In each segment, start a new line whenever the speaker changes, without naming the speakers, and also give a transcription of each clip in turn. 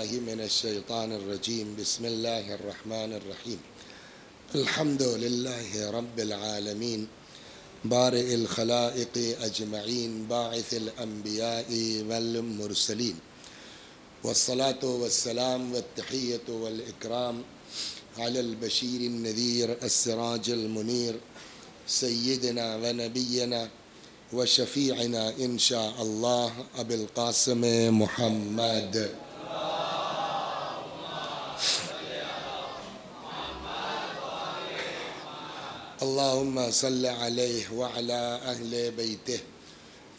بالله من الشيطان الرجيم بسم الله الرحمن الرحيم الحمد لله رب العالمين بارئ الخلائق أجمعين باعث الأنبياء والمرسلين والصلاة والسلام والتحية والإكرام على البشير النذير السراج المنير سيدنا ونبينا وشفيعنا إن شاء الله أبي القاسم محمد اللهم صل عليه وعلى أهل بيته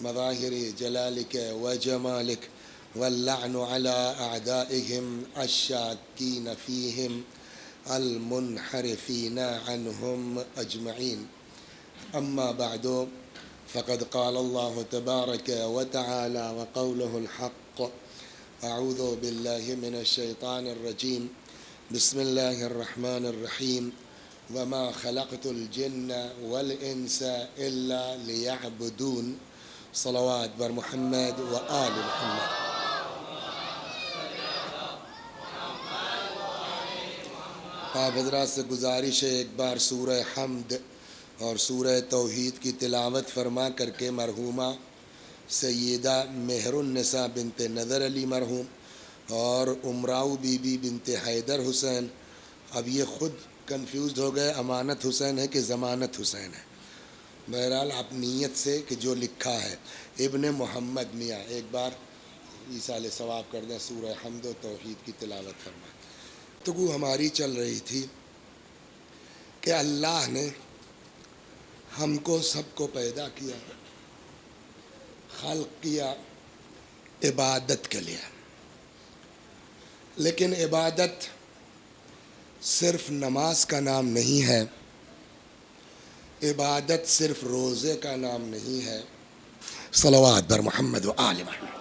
مظاهر جلالك وجمالك واللعن على أعدائهم الشاكين فيهم المنحرفين عنهم أجمعين أما بعد فقد قال الله تبارك وتعالى وقوله الحق أعوذ بالله من الشيطان الرجيم بسم الله الرحمن الرحيم وما خلقت الجن والإنس إلا ليعبدون صلوات بر محمد وآل محمد. آپ حضرات سے گزارش ہے ایک بار سورہ حمد اور سورہ توحید کی تلاوت فرما کر کے مرحومہ سیدہ مہر النساء بنت نظر علی مرحوم اور امراؤ بی بی بنت حیدر حسین، اب یہ خود کنفیوزڈ ہو گئے امانت حسین ہے کہ ضمانت حسین ہے، بہرحال آپ نیت سے کہ جو لکھا ہے ابن محمد میاں ایک بار ایصال ثواب کر دیں، سورہ حمد و توحید کی تلاوت فرمائیں۔ گفتگو ہماری چل رہی تھی کہ اللہ نے ہم کو سب کو پیدا کیا، خلق کیا عبادت کے لیے، لیکن عبادت صرف نماز کا نام نہیں ہے، عبادت صرف روزے کا نام نہیں ہے۔ صلوات بر محمد و آل محمد۔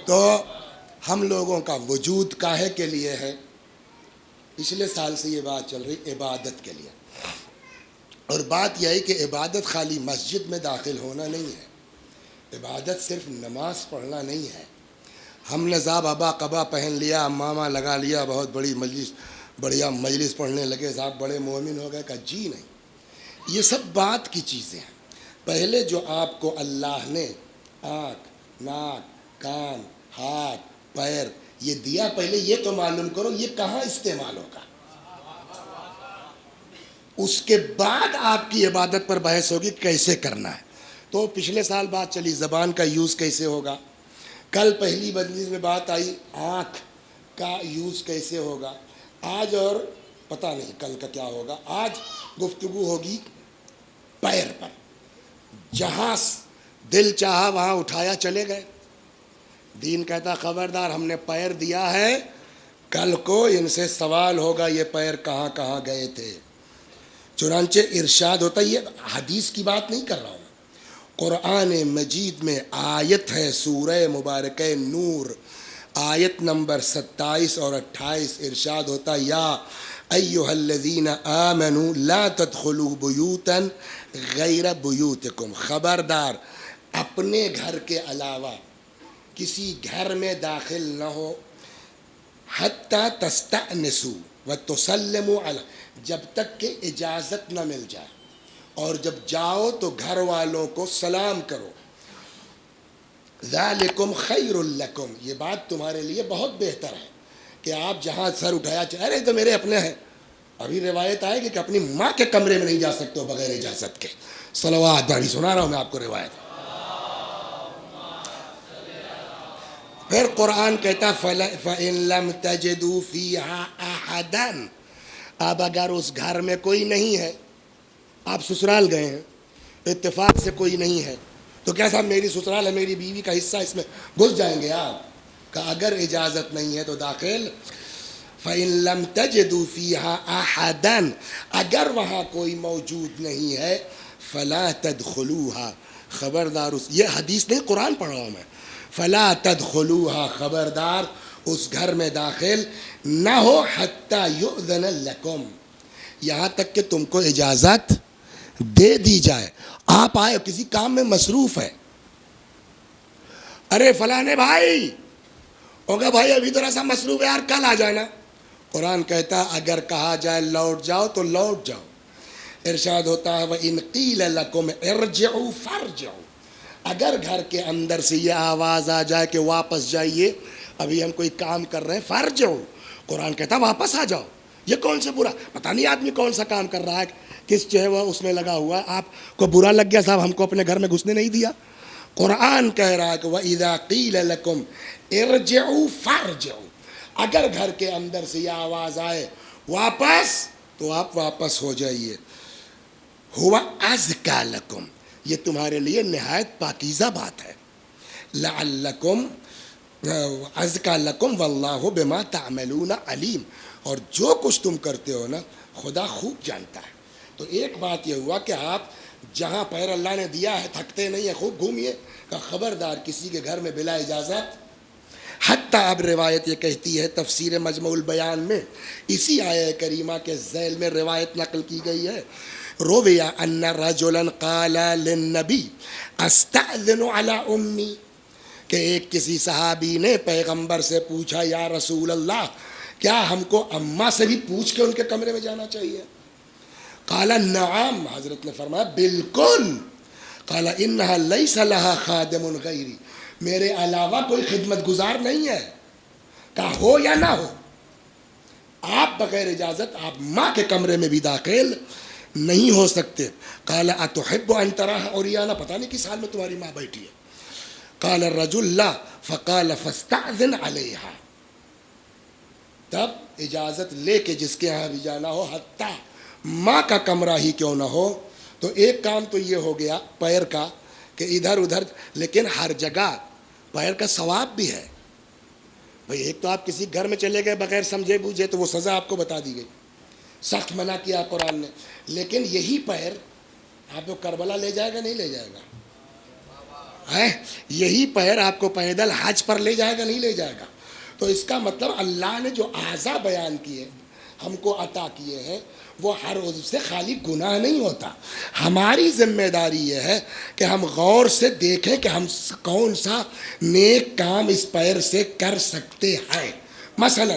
تو ہم لوگوں کا وجود کاہے کے لیے ہے؟ پچھلے سال سے یہ بات چل رہی عبادت کے لیے، اور بات یہ ہے کہ عبادت خالی مسجد میں داخل ہونا نہیں ہے، عبادت صرف نماز پڑھنا نہیں ہے۔ ہم نے صاحب ابا قبا پہن لیا، ماما لگا لیا، بہت بڑی مجلس، بڑھیا مجلس پڑھنے لگے، صاحب بڑے مومن ہو گئے، کہا جی نہیں، یہ سب بات کی چیزیں ہیں۔ پہلے جو آپ کو اللہ نے آنکھ، ناک، کان، ہاتھ، پیر یہ دیا، پہلے یہ تو معلوم کرو یہ کہاں استعمال ہوگا، اس کے بعد آپ کی عبادت پر بحث ہوگی کیسے کرنا ہے۔ تو پچھلے سال بات چلی زبان کا یوز کیسے ہوگا، کل پہلی مجلس میں بات آئی آنکھ کا یوز کیسے ہوگا، آج اور پتہ نہیں کل کا کیا ہوگا، آج گفتگو ہوگی پیر پر۔ جہاں دل چاہا وہاں اٹھایا چلے گئے، دین کہتا خبردار ہم نے پیر دیا ہے، کل کو ان سے سوال ہوگا یہ پیر کہاں کہاں گئے تھے۔ چنانچہ ارشاد ہوتا ہے، یہ حدیث کی بات نہیں کر رہا ہوں، قرآن مجید میں آیت ہے سورہ مبارکہ نور آیت نمبر 27 اور 28، ارشاد ہوتا یا ایھا الذین آمنوا لا تدخلوا بیوتا غیر بیوتکم، خبردار اپنے گھر کے علاوہ کسی گھر میں داخل نہ ہو، حتی تستأنسوا وتسلموا علی، جب تک کہ اجازت نہ مل جائے، اور جب جاؤ تو گھر والوں کو سلام کرو۔ ذالکم خیر لکم، یہ بات تمہارے لیے بہت بہتر ہے کہ آپ جہاں سر اٹھایا ارے تو میرے اپنے ہیں، ابھی روایت آئے گی کہ اپنی ماں کے کمرے میں نہیں جا سکتے ہو بغیر اجازت کے۔ صلوات داری سنا رہا ہوں میں آپ کو روایت۔ پھر قرآن کہتا فَإِن لَمْ تَجِدُوا فِيهَا أَحَدًا، اب اگر اس گھر میں کوئی نہیں ہے، آپ سسرال گئے ہیں، اتفاق سے کوئی نہیں ہے، تو کیا صاحب میری سسرال ہے، میری بیوی کا حصہ، اس میں گھس جائیں گے آپ؟ کہ اگر اجازت نہیں ہے تو داخل۔ فَإِن لَمْ تَجِدُوا فِيهَا أَحَدًا، اگر وہاں کوئی موجود نہیں ہے، فَلَا تَدْخُلُوهَا، خبردار یہ حدیث نہیں قرآن پڑھ رہا ہوں میں، فَلَا تَدْخُلُوهَا، خبردار اس گھر میں داخل نہ ہو، حَتَّى يُؤْذَنَ لَكُمْ، یہاں تک کہ تم کو اجازت دے دی جائے۔ آپ آئے کسی کام میں مصروف ہے، ارے فلانے بھائی ہوگا بھائی ابھی تھوڑا سا مصروف ہے یار کل آ جانا. قرآن کہتا ہے اگر کہا جائے لوٹ جاؤ تو لوٹ جاؤ. ارشاد ہوتا ہے وَإِنْ قِيلَ لَكُمْ ارْجِعُوا فَارْجِعُوا, اگر گھر کے اندر سے یہ آواز آ جائے کہ واپس جائیے, ابھی ہم کوئی کام کر رہے ہیں, فارجعوا, قرآن کہتا ہے واپس آ جاؤ. یہ کون سے برا, پتہ نہیں آدمی کون سا کام کر رہا ہے, کس جو ہے وہ اس میں لگا ہوا ہے, آپ کو برا لگ گیا صاحب ہم کو اپنے گھر میں گھسنے نہیں دیا. قرآن کہہ رہا ہے کہ وَإِذَا قِيلَ لَكُمْ ارْجِعُوا فَارْجِعُوا, اگر گھر کے اندر سے یہ آواز آئے واپس تو آپ واپس ہو جائیے. ہوا ازکا لکم, یہ تمہارے لیے نہایت پاکیزہ بات ہے. لعلکم ازکا لکم واللہ بما تعملون علیم, اور جو کچھ تم کرتے ہو نا خدا خوب جانتا ہے. تو ایک بات یہ ہوا کہ آپ جہاں پیر اللہ نے دیا ہے تھکتے نہیں ہیں, خوب گھومیے. کہ خبردار کسی کے گھر میں بلا اجازت, حتیٰ اب روایت یہ کہتی ہے تفسیر مجمع البیان میں اسی آیہ کریمہ کے ذیل میں روایت نقل کی گئی ہے, روی ان رجلا قال للنبی استأذن علی امی, کہ ایک کسی صحابی نے پیغمبر سے پوچھا یا رسول اللہ کیا ہم کو اماں سے بھی پوچھ کے ان کے کمرے میں جانا چاہیے؟ قال نعم, حضرت نے فرمایا بالکل. قال انہا لیس لہا خادم غیری, میرے علاوہ کوئی خدمت گزار نہیں ہے, کہا ہو یا نہ ہو, آپ بغیر اجازت آپ ماں کے کمرے میں بھی داخل نہیں ہو سکتے. قال اتحب ان تراها عریانا, پتہ نہیں کس حال میں تمہاری ماں بیٹھی ہے. قال الرجل لا, فقال فاستأذن علیہا, تب اجازت لے کے جس کے ہاں بھی جانا ہو, حتیٰ ماں کا کمرہ ہی کیوں نہ ہو. تو ایک کام تو یہ ہو گیا پیر کا کہ ادھر ادھر, لیکن ہر جگہ پیر کا ثواب بھی ہے. بھئی ایک تو آپ کسی گھر میں چلے گئے بغیر سمجھے بوجھے تو وہ سزا آپ کو بتا دی گئی, سخت منع کیا قرآن نے. لیکن یہی پیر آپ کو کربلا لے جائے گا نہیں لے جائے گا؟ یہی پیر آپ کو پیدل حج پر لے جائے گا نہیں لے جائے گا؟ تو اس کا مطلب اللہ نے جو اعضاء بیان کیے ہم کو عطا کیے ہیں وہ ہر عضو سے خالی گناہ نہیں ہوتا. ہماری ذمہ داری یہ ہے کہ ہم غور سے دیکھیں کہ ہم کون سا نیک کام اس پیر سے کر سکتے ہیں. مثلا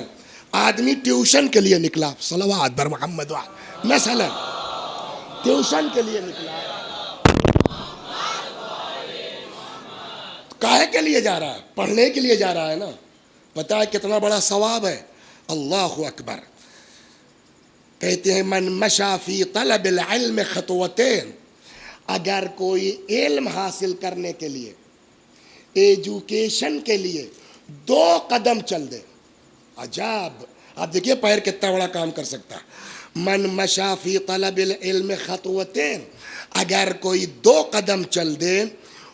آدمی ٹیوشن کے لیے نکلا, صلوات بر محمد, مثلا ٹیوشن کے لیے نکلا, کاہے کے لیے جا رہا ہے؟ پڑھنے کے لیے جا رہا ہے نا. پتہ ہے کتنا بڑا ثواب ہے؟ اللہ اکبر. کہتے ہیں من مشا فی طلب العلم خطوتین, اگر کوئی علم حاصل کرنے کے لیے ایجوکیشن کے لیے 2 قدم چل دے. عجاب, آپ دیکھیے پیر کتنا بڑا کام کر سکتا ہے. من مشا فی طلب العلم خطوتین, اگر کوئی 2 قدم چل دے,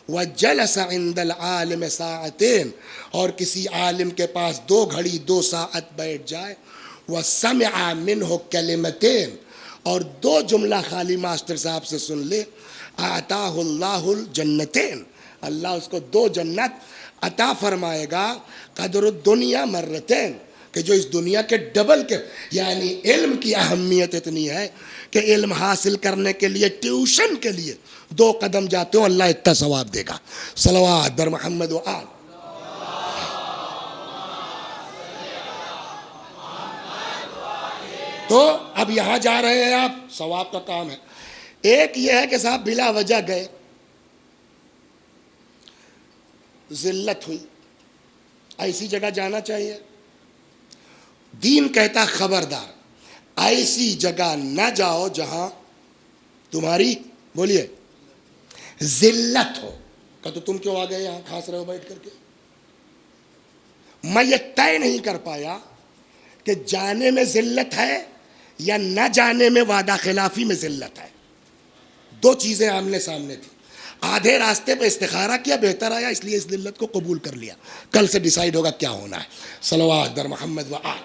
وجلس عند العالم ساعتین, اور کسی عالم کے پاس 2 گھڑی 2 ساعت بیٹھ جائے, وسمع منہ کلمتین, اور 2 جملہ خالی ماسٹر صاحب سے سن لے, اعطاہ اللہ الجنتین, اللہ اس کو 2 جنت عطا فرمائے گا, قدر الدنیا مرتین, کہ جو اس دنیا کے ڈبل کے. یعنی علم کی اہمیت اتنی ہے کہ علم حاصل کرنے کے لیے ٹیوشن کے لیے 2 قدم جاتے ہو اللہ اتنا ثواب دے گا. صلوات بر محمد و آل. تو اب یہاں جا رہے ہیں آپ, ثواب کا کام ہے. ایک یہ ہے کہ صاحب بلا وجہ گئے, ذلت ہوئی, ایسی جگہ جانا چاہیے. دین کہتا خبردار ایسی جگہ نہ جاؤ جہاں تمہاری بولیے ذلت ہو. کہ تو تم کیوں آ گئے یہاں کھانس رہے ہو بیٹھ کر کے؟ میں یہ طے نہیں کر پایا کہ جانے میں ذلت ہے یا نہ جانے میں وعدہ خلافی میں ذلت ہے. 2 چیزیں آمنے سامنے تھی. آدھے راستے پہ استخارہ کیا, بہتر آیا, اس لیے اس ذلت کو قبول کر لیا. کل سے ڈیسائیڈ ہوگا کیا ہونا ہے. صلوات در محمد و آل.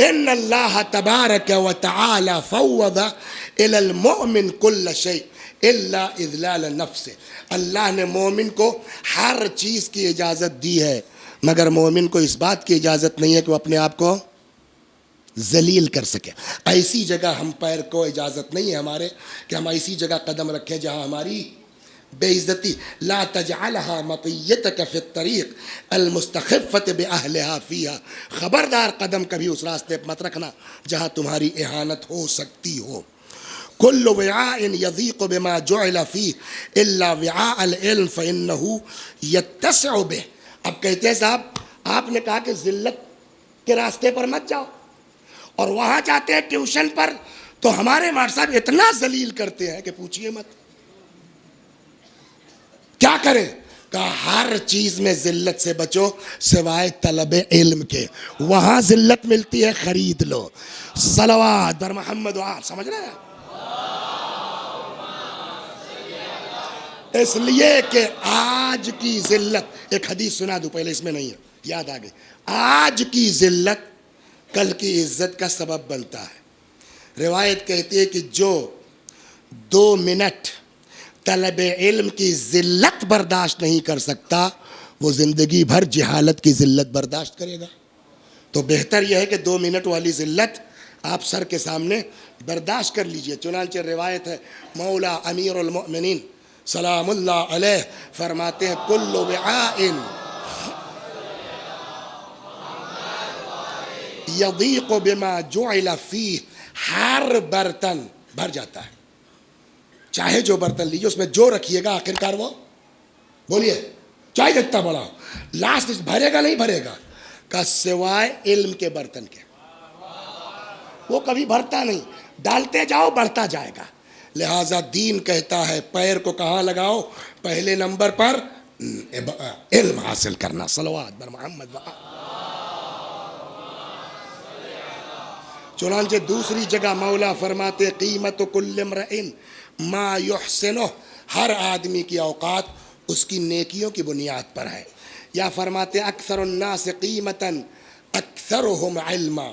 ان اللہ تبارک و تعالی فوض الی المؤمن کل شیء الا اذلال النفس. اللہ نے مومن کو ہر چیز کی اجازت دی ہے, مگر مومن کو اس بات کی اجازت نہیں ہے کہ وہ اپنے آپ کو ذلیل کر سکے. ایسی جگہ ہم پیر کو اجازت نہیں ہے ہمارے کہ ہم ایسی جگہ قدم رکھیں جہاں ہماری بے عزتی، لا تجعلها مطیتک فی الطریق المستخفۃ باہلہا فیہا، خبردار قدم کبھی اس راستے پر مت رکھنا جہاں تمہاری اہانت ہو سکتی ہو۔ کل وعاء یضیق بما جعل فیہ الا وعاء العلم فانہ یتسع بہ۔ اب کہتے ہیں صاحب آپ نے کہا کہ ذلت کے راستے پر مت جاؤ، اور وہاں جاتے ہیں ٹیوشن پر تو ہمارے مار صاحب اتنا ذلیل کرتے ہیں کہ پوچھئے مت، کیا کریں؟ کہا ہر چیز میں ذلت سے بچو سوائے طلب علم کے، وہاں ذلت ملتی ہے، خرید لو۔ صلوات بر محمد وآل، سمجھ رہے ہیں؟ اس لیے کہ آج کی ذلت، ایک حدیث سنا دوں پہلے، اس میں نہیں ہے، یاد آ گئی، آج کی ذلت کل کی عزت کا سبب بنتا ہے۔ روایت کہتی ہے کہ جو 2 منٹ طلب علم کی ذلت برداشت نہیں کر سکتا وہ زندگی بھر جہالت کی ذلت برداشت کرے گا۔ تو بہتر یہ ہے کہ 2 منٹ والی ذلت آپ سر کے سامنے برداشت کر لیجئے۔ چنانچہ روایت ہے، مولا امیر المؤمنین سلام اللہ علیہ فرماتے ہیں کل وعاء یضیق بما جعل فیہ، ہر برتن بھر جاتا ہے، چاہے جو برتن لیجیے اس میں جو رکھیے گا آخرکار وہ، بولیے چاہے جتنا بڑا ہو، لاسٹ بھرے گا نہیں بھرے گا، کا سوائے علم کے برتن کے، وہ کبھی بھرتا نہیں، ڈالتے جاؤ بڑھتا جائے گا۔ لہٰذا دین کہتا ہے پیر کو کہاں لگاؤ؟ پہلے نمبر پر علم حاصل کرنا۔ صلوات بر محمد۔ چنانچہ دوسری جگہ مولا فرماتے قیمت کل امرئ ما یحسنہ، ہر آدمی کی اوقات اس کی نیکیوں کی بنیاد پر ہے۔ یا فرماتے اکثر الناس قیمتا اکثرہم علما،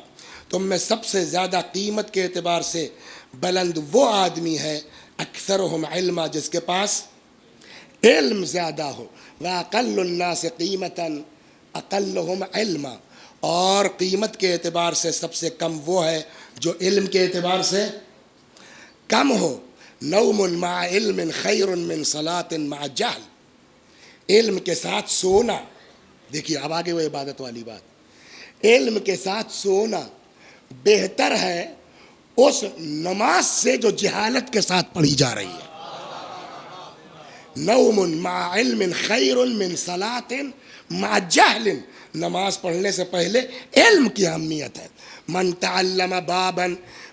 تم میں سب سے زیادہ قیمت کے اعتبار سے بلند وہ آدمی ہے اکثرہم علما، جس کے پاس علم زیادہ ہو۔ وَأَقَلُّ النَّاسِ قِیمَةً أَقَلُّهُمْ عِلْمًا، اور قیمت کے اعتبار سے سب سے کم وہ ہے جو علم کے اعتبار سے کم ہو۔ نوم مع علم خیر من صلاۃ مع جہل، علم کے ساتھ سونا، دیکھیے اب آگے وہ عبادت والی بات، علم کے ساتھ سونا بہتر ہے اس نماز سے جو جہالت کے ساتھ پڑھی جا رہی ہے۔ نوم مع علم خیر من صلاۃ مع جہل، نماز پڑھنے سے پہلے علم کی اہمیت ہے۔ من تعلم بابا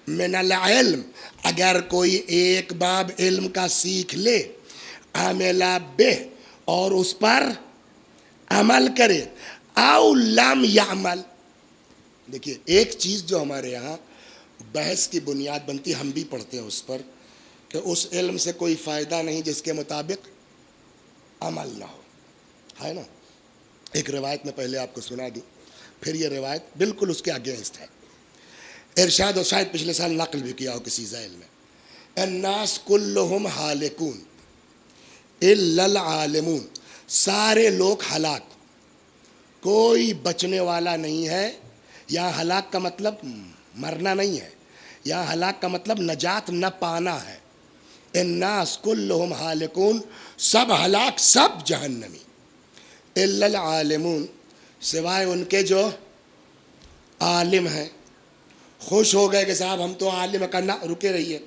من العلم، اگر کوئی ایک باب علم کا سیکھ لے، عمل بہ، اور اس پر عمل کرے، او لم یعمل، دیکھیے ایک چیز جو ہمارے یہاں بحث کی بنیاد بنتی، ہم بھی پڑھتے ہیں اس پر، کہ اس علم سے کوئی فائدہ نہیں جس کے مطابق عمل نہ ہو، ہے نا؟ ایک روایت میں پہلے آپ کو سنا دوں، پھر یہ روایت بالکل اس کے اگینسٹ ہے۔ ارشاد، اور شاید پچھلے سال نقل بھی کیا ہو کسی ذیل میں، الناس کلہم ہالکون الا العالمون، سارے لوگ ہلاک، کوئی بچنے والا نہیں ہے۔ یہاں ہلاک کا مطلب مرنا نہیں ہے، یہاں ہلاک کا مطلب نجات نہ پانا ہے۔ الناس کلہم ہالکون، سب ہلاک، سب جہنمی، الا العالمون، سوائے ان کے جو عالم ہیں۔ خوش ہو گئے کہ صاحب ہم تو عالم کرنا، رکے رہیے،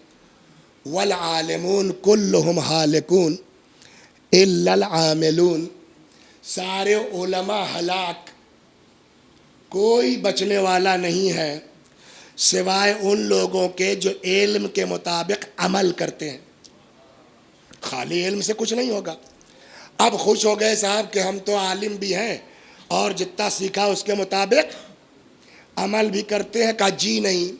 والعالمون کلہم ہالکون الا العاملون، سارے علماء ہلاک، کوئی بچنے والا نہیں ہے سوائے ان لوگوں کے جو علم کے مطابق عمل کرتے ہیں۔ خالی علم سے کچھ نہیں ہوگا۔ اب خوش ہو گئے صاحب کہ ہم تو عالم بھی ہیں اور جتنا سیکھا اس کے مطابق عمل بھی کرتے ہیں، کہا جی نہیں،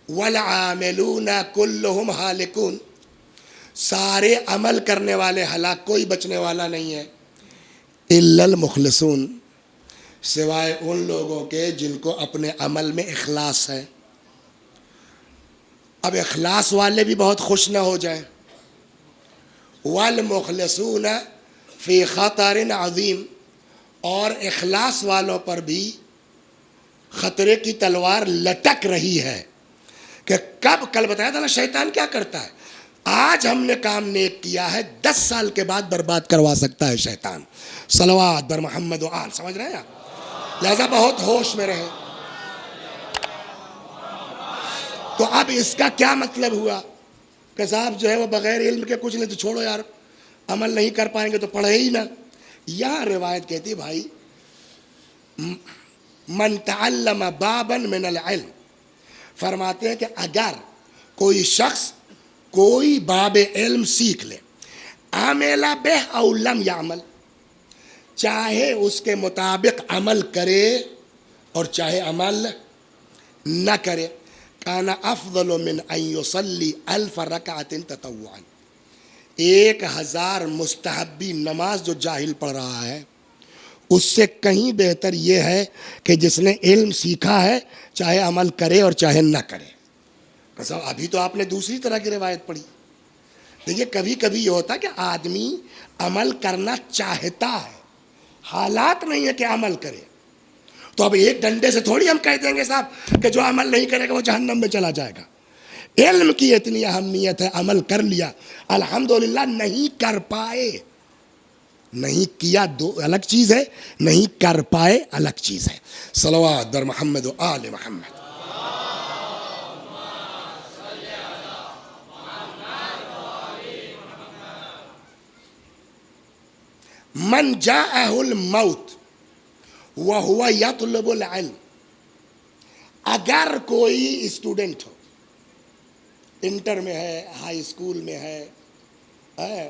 والعاملون کلہم ہالکون، سارے عمل کرنے والے ہلاک، کوئی بچنے والا نہیں ہے، الا المخلصون، سوائے ان لوگوں کے جن کو اپنے عمل میں اخلاص ہے۔ اب اخلاص والے بھی بہت خوش نہ ہو جائیں۔ والمخلصون فی خطر عظیم، اور اخلاص والوں پر بھی خطرے کی تلوار لٹک رہی ہے کہ کب، کل بتایا تھا نا شیطان کیا کرتا ہے، آج ہم نے کام نیک کیا ہے 10 سال کے بعد برباد کروا سکتا ہے شیطان. صلوات بر محمد و آل. سمجھ رہے ہیں آپ؟ لہذا بہت ہوش میں رہیں. تو اب اس کا کیا مطلب ہوا کہ صاحب جو ہے وہ بغیر علم کے کچھ نہیں، تو چھوڑو یار، عمل نہیں کر پائیں گے تو پڑھے ہی نہ. یہاں روایت کہتی ہے بھائی من تعلم بابا من العلم، فرماتے ہیں کہ اگر کوئی شخص کوئی باب علم سیکھ لے، عمل بہ او لم یعمل، چاہے اس کے مطابق عمل کرے اور چاہے عمل نہ کرے، کان افضل من ان یصلی 1000 رکعۃ تطوعا، 1000 مستحبی نماز جو جاہل پڑھ رہا ہے اس سے کہیں بہتر یہ ہے کہ جس نے علم سیکھا ہے چاہے عمل کرے اور چاہے نہ کرے. ابھی تو آپ نے دوسری طرح کی روایت پڑھی. دیکھیے کبھی کبھی یہ ہوتا ہے کہ آدمی عمل کرنا چاہتا ہے، حالات نہیں ہے کہ عمل کرے. تو اب ایک ڈنڈے سے تھوڑی ہم کہہ دیں گے صاحب کہ جو عمل نہیں کرے گا وہ جہنم میں چلا جائے گا. علم کی اتنی اہمیت ہے، عمل کر لیا الحمدللہ، نہیں کر پائے، نہیں کیا دو الگ چیز ہے، نہیں کر پائے الگ چیز ہے. صلوات بر محمد و آل محمد. من جاءہ الموت وہو یطلب العلم، اگر کوئی اسٹوڈنٹ ہو، انٹر میں ہے، ہائی اسکول میں ہے،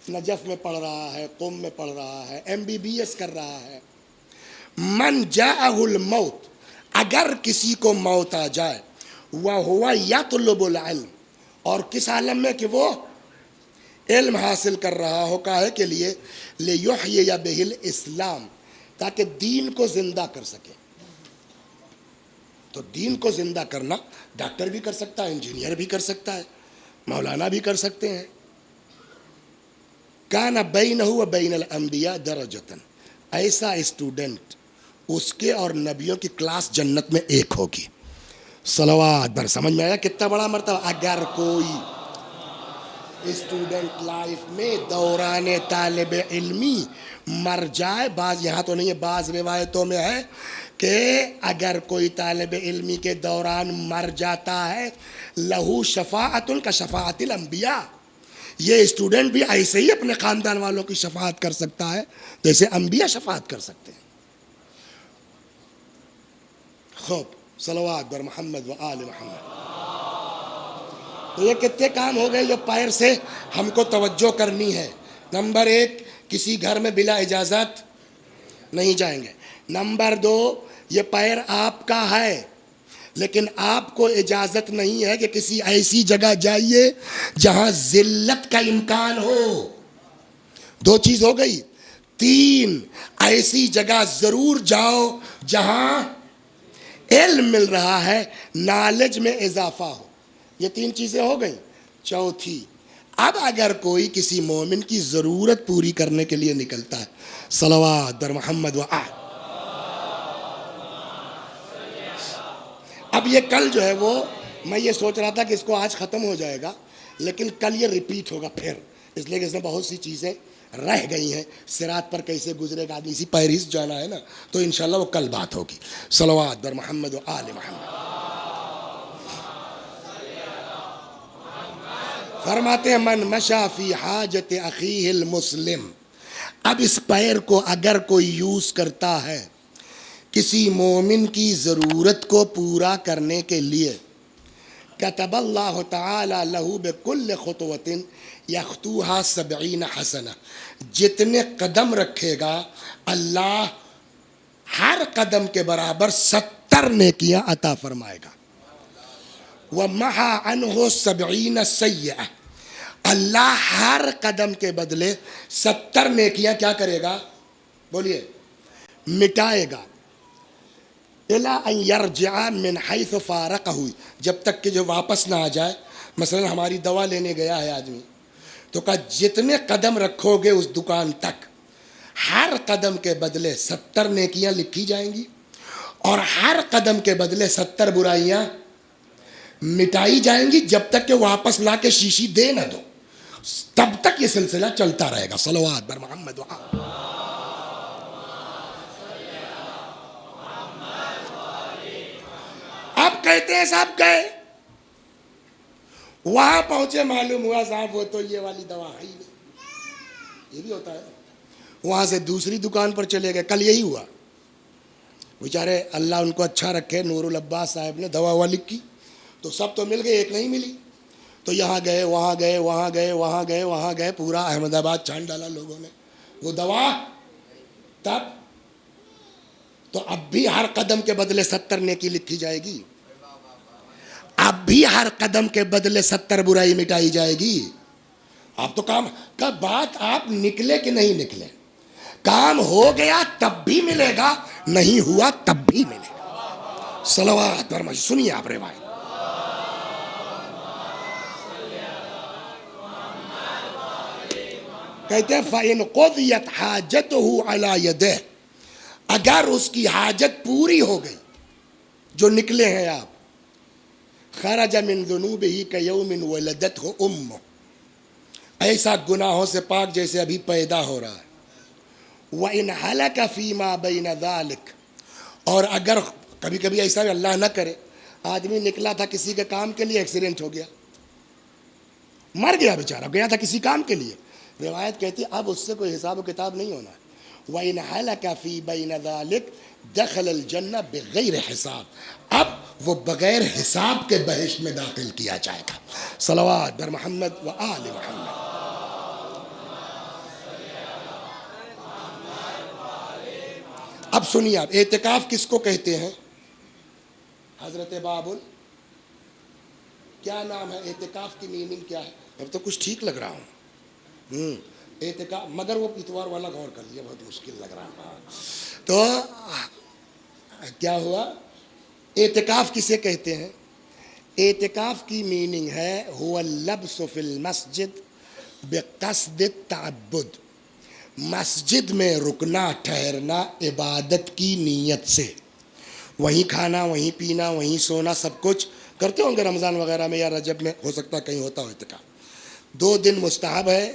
نجف میں پڑھ رہا ہے، قم میں پڑھ رہا ہے، MBBS کر رہا ہے، من جاءہ الموت، اگر کسی کو موت آ جائے، وہو یطلب العلم، اور کس عالم میں کہ وہ علم حاصل کر رہا ہو، کاہے کے لیے؟ لیحیی بہ الاسلام، تاکہ دین کو زندہ کر سکے. تو دین کو زندہ کرنا ڈاکٹر بھی کر سکتا ہے، انجینئر بھی کر سکتا ہے، مولانا بھی کر سکتے ہیں. کان بینہ و بین الانبیاء درجۃ، ایسا اسٹوڈنٹ اس کے اور نبیوں کی کلاس جنت میں ایک ہوگی. صلوات بر. سمجھ میں آیا کتنا بڑا مرتبہ؟ اگر کوئی اسٹوڈنٹ لائف میں دوران طالب علمی مر جائے، بعض یہاں تو نہیں ہے، بعض روایتوں میں ہے کہ اگر کوئی طالب علمی کے دوران مر جاتا ہے، لہو شفاعت کا شفاعت الانبیاء، یہ اسٹوڈنٹ بھی ایسے ہی اپنے خاندان والوں کی شفاعت کر سکتا ہے جیسے انبیاء شفاعت کر سکتے ہیں. خوب. صلوات بر محمد و آل محمد. تو یہ کتنے کام ہو گئے جو پیر سے ہم کو توجہ کرنی ہے. نمبر 1، کسی گھر میں بلا اجازت نہیں جائیں گے. نمبر 2، یہ پیر آپ کا ہے لیکن آپ کو اجازت نہیں ہے کہ کسی ایسی جگہ جائیے جہاں ذلت کا امکان ہو. 2 چیز ہو گئی. 3، ایسی جگہ ضرور جاؤ جہاں علم مل رہا ہے، نالج میں اضافہ ہو. یہ 3 چیزیں ہو گئیں. چوتھی، اب اگر کوئی کسی مومن کی ضرورت پوری کرنے کے لیے نکلتا ہے، صلوات در محمد و آل. اب یہ کل جو ہے وہ میں یہ سوچ رہا تھا کہ اس کو آج ختم ہو جائے گا، لیکن کل یہ ریپیٹ ہوگا پھر، اس لیے کہ اس میں بہت سی چیزیں رہ گئی ہیں. صراط پر کیسے گزرے گا آدمی، اسی پیرس جانا ہے نا، تو انشاءاللہ وہ کل بات ہوگی. صلوات در محمد و آل محمد. فرماتے ہیں من مشا فی حاجت اخیہ المسلم، اب اس پیر کو اگر کوئی یوز کرتا ہے کسی مومن کی ضرورت کو پورا کرنے کے لیے، کتب اللہ تعالی لہ بکل خطوۃ یخطوہا 70 حسنہ، جتنے قدم رکھے گا اللہ ہر قدم کے برابر 70 نیکیاں عطا فرمائے گا. وَمَحَا عَنْهُ 70 سیئہ، اللہ ہر قدم کے بدلے 70 نیکیاں کیا کرے گا؟ بولیے، مٹائے گا. اِلَىٰ أَن يَرْجِعَ مِنْ حَيْثُ فَارَقَهُ، جب تک کہ جو واپس نہ آ جائے. مثلا ہماری دوا لینے گیا ہے آدمی، تو کہا جتنے قدم رکھو گے اس دکان تک، ہر قدم کے بدلے 70 نیکیاں لکھی جائیں گی، اور ہر قدم کے بدلے 70 برائیاں. مٹائی جائیں گی جب تک کہ واپس لا کے شیشی دے نہ دو، تب تک یہ سلسلہ چلتا رہے گا. صلوات بر محمد و آل. اب کہتے ہیں صاحب گئے وہاں پہنچے، معلوم ہوا صاحب وہ تو یہ والی دوا ہے ہی نہیں. یہ بھی ہوتا ہے. وہاں سے دوسری دکان پر چلے گئے. کل یہی ہوا، بیچارے اللہ ان کو اچھا رکھے، نور العباس صاحب نے دوا ہوا لکھی تو سب تو مل گئے، ایک نہیں ملی. تو یہاں گئے، وہاں گئے، وہاں گئے، وہاں گئے، وہاں گئے، پورا احمد آباد چھان ڈالا لوگوں نے. وہ دوا تب تو اب بھی ہر قدم کے بدلے 70 نیکی لکھی جائے گی. اب بھی ہر قدم کے بدلے 70 برائی مٹائی جائے گی. اب تو کام کا بات، آپ نکلے کہ نہیں نکلے، کام ہو گیا تب بھی ملے گا، نہیں ہوا تب بھی ملے گا. صلوات فرمائیے. سنیے آپ روایت. کہتے ہیں فَإِنْ قُضِيَتْ حَاجَتُهُ عَلَى يَدَيْهِ، اگر اس کی حاجت پوری ہو گئی، جو نکلے ہیں آپ، خرج من ذنوبه كيوم ولدته امه، ایسا گناہوں سے پاک جیسے ابھی پیدا ہو رہا ہے. وَإِنْ هَلَكَ فِيمَا بَيْنَ ذَلِكَ، اور اگر کبھی کبھی ایسا بھی اللہ نہ کرے، آدمی نکلا تھا کسی کے کام کے لیے، ایکسیڈنٹ ہو گیا، مر گیا بیچارہ، گیا تھا کسی کام کے لیے. روایت کہتی ہے اب اس سے کوئی حساب و کتاب نہیں ہونا. وَإِنْ هَلَكَ فِي بَيْنَ ذَلِكَ دَخَلَ الْجَنَّةَ بِغَيْرِ حساب، اب وہ بغیر حساب کے بہشت میں داخل کیا جائے گا. صلوات بر محمد و آل محمد. اب سنیے آپ، اعتکاف کس کو کہتے ہیں؟ حضرت بابل، کیا نام ہے اعتکاف کی میننگ کیا ہے؟ اب تو کچھ ٹھیک لگ رہا ہوں. اعتکاف، مگر وہ اتوار والا غور کر لیا، بہت مشکل لگ رہا. تو کیا ہوا؟ اعتکاف کسے کہتے ہیں؟ اعتکاف کی میننگ ہے هو اللبس فی المسجد بقصد التعبد، مسجد میں رکنا، ٹھہرنا عبادت کی نیت سے. وہیں کھانا، وہیں پینا، وہیں سونا، سب کچھ کرتے ہوں گے رمضان وغیرہ میں یا رجب میں، ہو سکتا ہے کہیں ہوتا ہو اعتکاف. 2 دن مستحب ہے،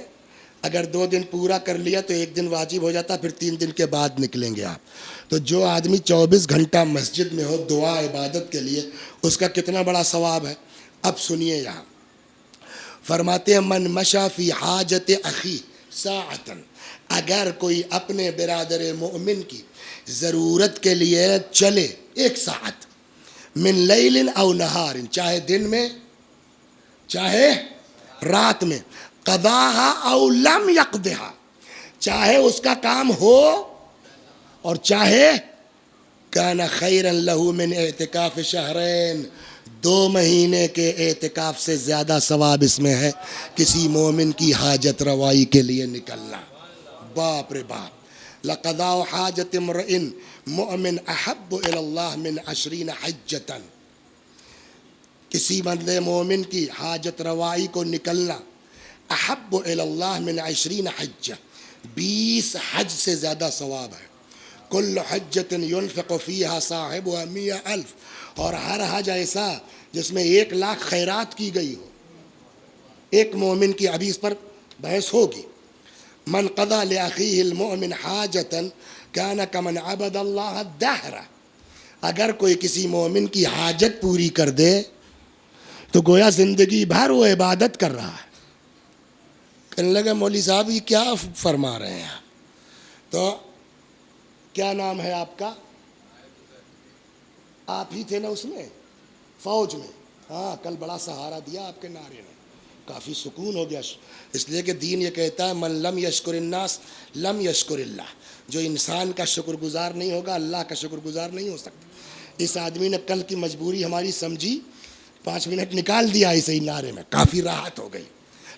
اگر 2 دن پورا کر لیا تو 1 دن واجب ہو جاتا، پھر 3 دن کے بعد نکلیں گے آپ. تو جو آدمی 24 گھنٹہ مسجد میں ہو دعا عبادت کے لیے، اس کا کتنا بڑا ثواب ہے. اب سنیے یہاں فرماتے ہیں من مشا فی حاجت اخی ساعتن، اگر کوئی اپنے برادر مومن کی ضرورت کے لیے چلے 1 ساعت، من لیل او نہار، چاہے دن میں چاہے رات میں، قضاها او لم یقضها، چاہے اس کا کام ہو اور چاہے کان خیرا له من اعتکاف شہرین، 2 مہینے کے اعتکاف سے زیادہ ثواب اس میں ہے کسی مومن کی حاجت روائی کے لیے نکلنا. باپ رے باپ. لقضاء حاجت امرئ مؤمن احب الی اللہ من 20 حجۃ، کسی بندے مومن کی حاجت روائی کو نکلنا احب الی اللہ من 20 حجہ، 20 حج سے زیادہ ثواب ہے. کل حجۃ ينفق فیہا صاحبها 100,000، اور ہر حج ایسا جس میں 1,00,000 خیرات کی گئی ہو. ایک مومن کی، ابھی اس پر بحث ہوگی. من قضى لأخيه المؤمن حاجة كان كمن عبد الله الدهر، اگر کوئی کسی مومن کی حاجت پوری کر دے تو گویا زندگی بھر وہ عبادت کر رہا ہے. کہنے لگے مولوی صاحب یہ کیا فرما رہے ہیں آپ؟ تو کیا نام ہے آپ کا؟ آپ ہی تھے نا اس میں فوج میں؟ ہاں، کل بڑا سہارا دیا آپ کے نعرے نے، کافی سکون ہو گیا. اس لیے کہ دین یہ کہتا ہے من لم یشکر الناس لم یشکر اللہ، جو انسان کا شکر گزار نہیں ہوگا اللہ کا شکر گزار نہیں ہو سکتا. اس آدمی نے کل کی مجبوری ہماری سمجھی، 5 منٹ نکال دیا اسے ہی نعرے میں، کافی راحت ہو گئی.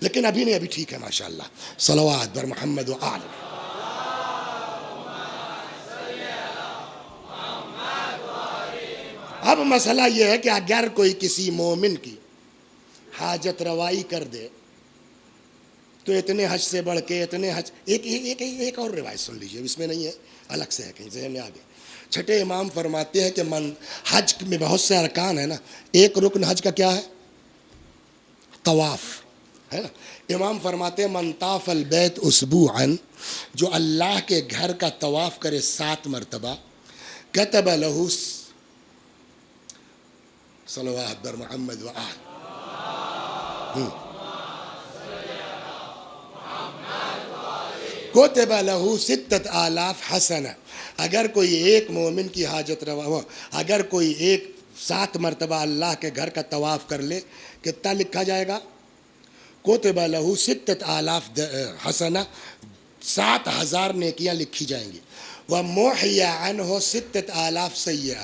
لیکن ابھی نہیں، ابھی ٹھیک ہے ماشاءاللہ. صلوات بر محمد و آل. اب مسئلہ یہ ہے کہ اگر کوئی کسی مومن کی حاجت روائی کر دے تو اتنے حج سے بڑھ کے اتنے حج ایک اور روایت سن لیجئے، اس میں نہیں ہے، الگ سے ہے، کہیں ذہن میں آ گئے۔ چھٹے امام فرماتے ہیں کہ حج میں بہت سے ارکان ہیں نا، ایک رکن حج کا کیا ہے؟ طواف ہے نا۔ امام فرماتے ہیں من طاف البیت اسبوعا، جو اللہ کے گھر کا طواف کرے 7 مرتبہ، کتب لہ صلوات بر محمد و آل، کتب لہ 6,000 حسنہ، اگر کوئی ایک مومن کی حاجت روا ہو، اگر کوئی ایک 7 مرتبہ اللہ کے گھر کا طواف کر لے، کتنا لکھا جائے گا؟ کتب لہ 6,000 حسنہ، 7,000 نیکیاں لکھی جائیں گی۔ ومحی عنہ 6,000 سیئہ،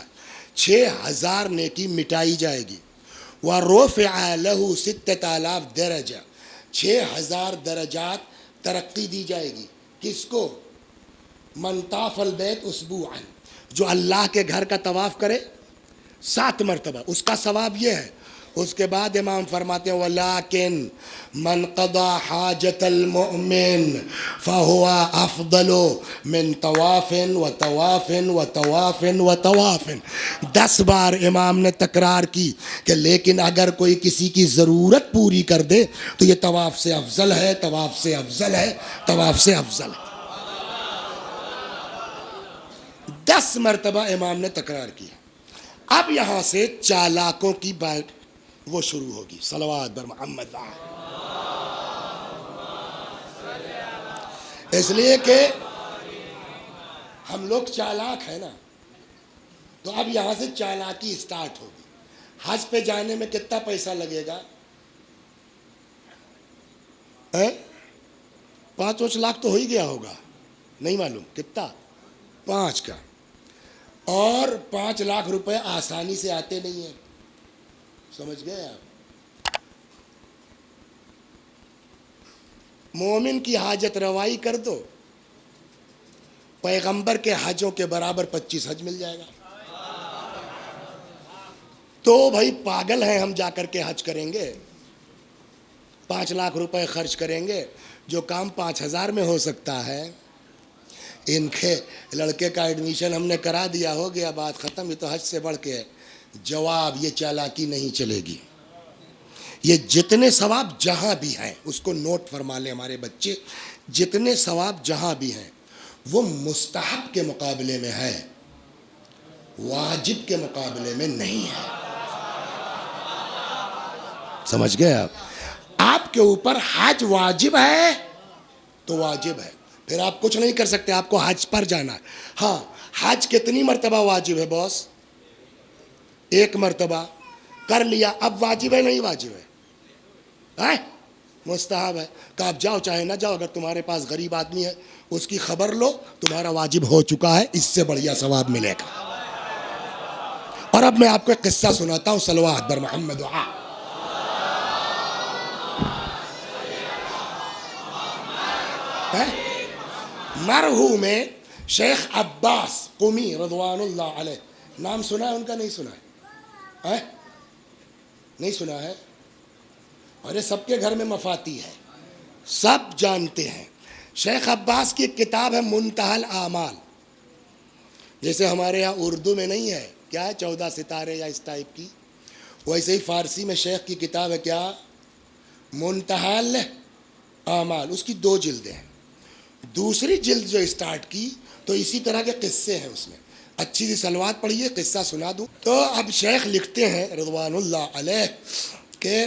6,000 نیکی مٹائی جائے گی۔ ورفع لہ 6,000 درجہ، 6,000 درجات ترقی دی جائے گی۔ کس کو؟ من طاف البیت اسبوعا، جو اللہ کے گھر کا طواف کرے 7 مرتبہ، اس کا ثواب یہ ہے۔ اس کے بعد امام فرماتے ہیں ولیکن من قضا حاجت المؤمن فہو افضل من طواف و طواف و طواف و طواف۔ 10 بار امام نے تکرار کی کہ لیکن اگر کوئی کسی کی ضرورت پوری کر دے تو یہ طواف سے افضل ہے، طواف سے افضل ہے، طواف سے افضل ہے۔ 10 مرتبہ امام نے تکرار کیا۔ اب یہاں سے چالاکوں کی بات وہ شروع ہوگی، صلوات بر محمد۔ اس لیے کہ ہم لوگ چالاک ہیں نا، تو اب یہاں سے چالاکی سٹارٹ ہوگی۔ حج پہ جانے میں کتنا پیسہ لگے گا؟ 5 لاکھ تو ہو ہی گیا ہوگا، نہیں معلوم کتنا، 5 کا۔ اور 5 لاکھ روپے آسانی سے آتے نہیں ہیں، سمجھ گئے آپ؟ مومن کی حاجت روائی کر دو، پیغمبر کے حجوں کے برابر 25 حج مل جائے گا۔ تو بھائی پاگل ہیں ہم جا کر کے حج کریں گے؟ 5 لاکھ روپے خرچ کریں گے جو کام 5,000 میں ہو سکتا ہے؟ ان کے لڑکے کا ایڈمیشن ہم نے کرا دیا، ہو گیا، بات ختم، یہ تو حج سے بڑھ کے ہے۔ جواب، یہ چالاکی نہیں چلے گی۔ یہ جتنے ثواب جہاں بھی ہیں، اس کو نوٹ فرما لیں ہمارے بچے، جتنے ثواب جہاں بھی ہیں وہ مستحب کے مقابلے میں ہے، واجب کے مقابلے میں نہیں ہے۔ سمجھ گئے آپ؟ آپ کے اوپر حج واجب ہے تو واجب ہے، پھر آپ کچھ نہیں کر سکتے، آپ کو حج پر جانا ہے۔ ہاں، حج کتنی مرتبہ واجب ہے باس؟ 1 مرتبہ کر لیا، اب واجب ہے نہیں واجب ہے؟ مستحب ہے کہ آپ جاؤ چاہے نہ جاؤ، اگر تمہارے پاس غریب آدمی ہے اس کی خبر لو، تمہارا واجب ہو چکا ہے، اس سے بڑھیا ثواب ملے گا۔ اور اب میں آپ کو ایک قصہ سناتا ہوں، صلوات بر محمد و آل۔ مرحوم میں شیخ عباس قمی رضوان اللہ علیہ، نام سنا ہے ان کا؟ نہیں سنا ہے؟ نہیں سنا ہے؟ اور یہ سب کے گھر میں مفاتی ہے، سب جانتے ہیں۔ شیخ عباس کی ایک کتاب ہے منتہی الاعمال، جیسے ہمارے یہاں اردو میں نہیں ہے کیا ہے 14 ستارے یا اس ٹائپ کی، ویسے ہی فارسی میں شیخ کی کتاب ہے کیا؟ منتہی الاعمال۔ اس کی 2 جلدیں ہیں، دوسری جلد جو اسٹارٹ کی تو اسی طرح کے قصے ہیں اس میں، اچھی سی صلوات پڑھیے، قصہ سنا دوں۔ تو اب شیخ لکھتے ہیں رضوان اللہ علیہ کہ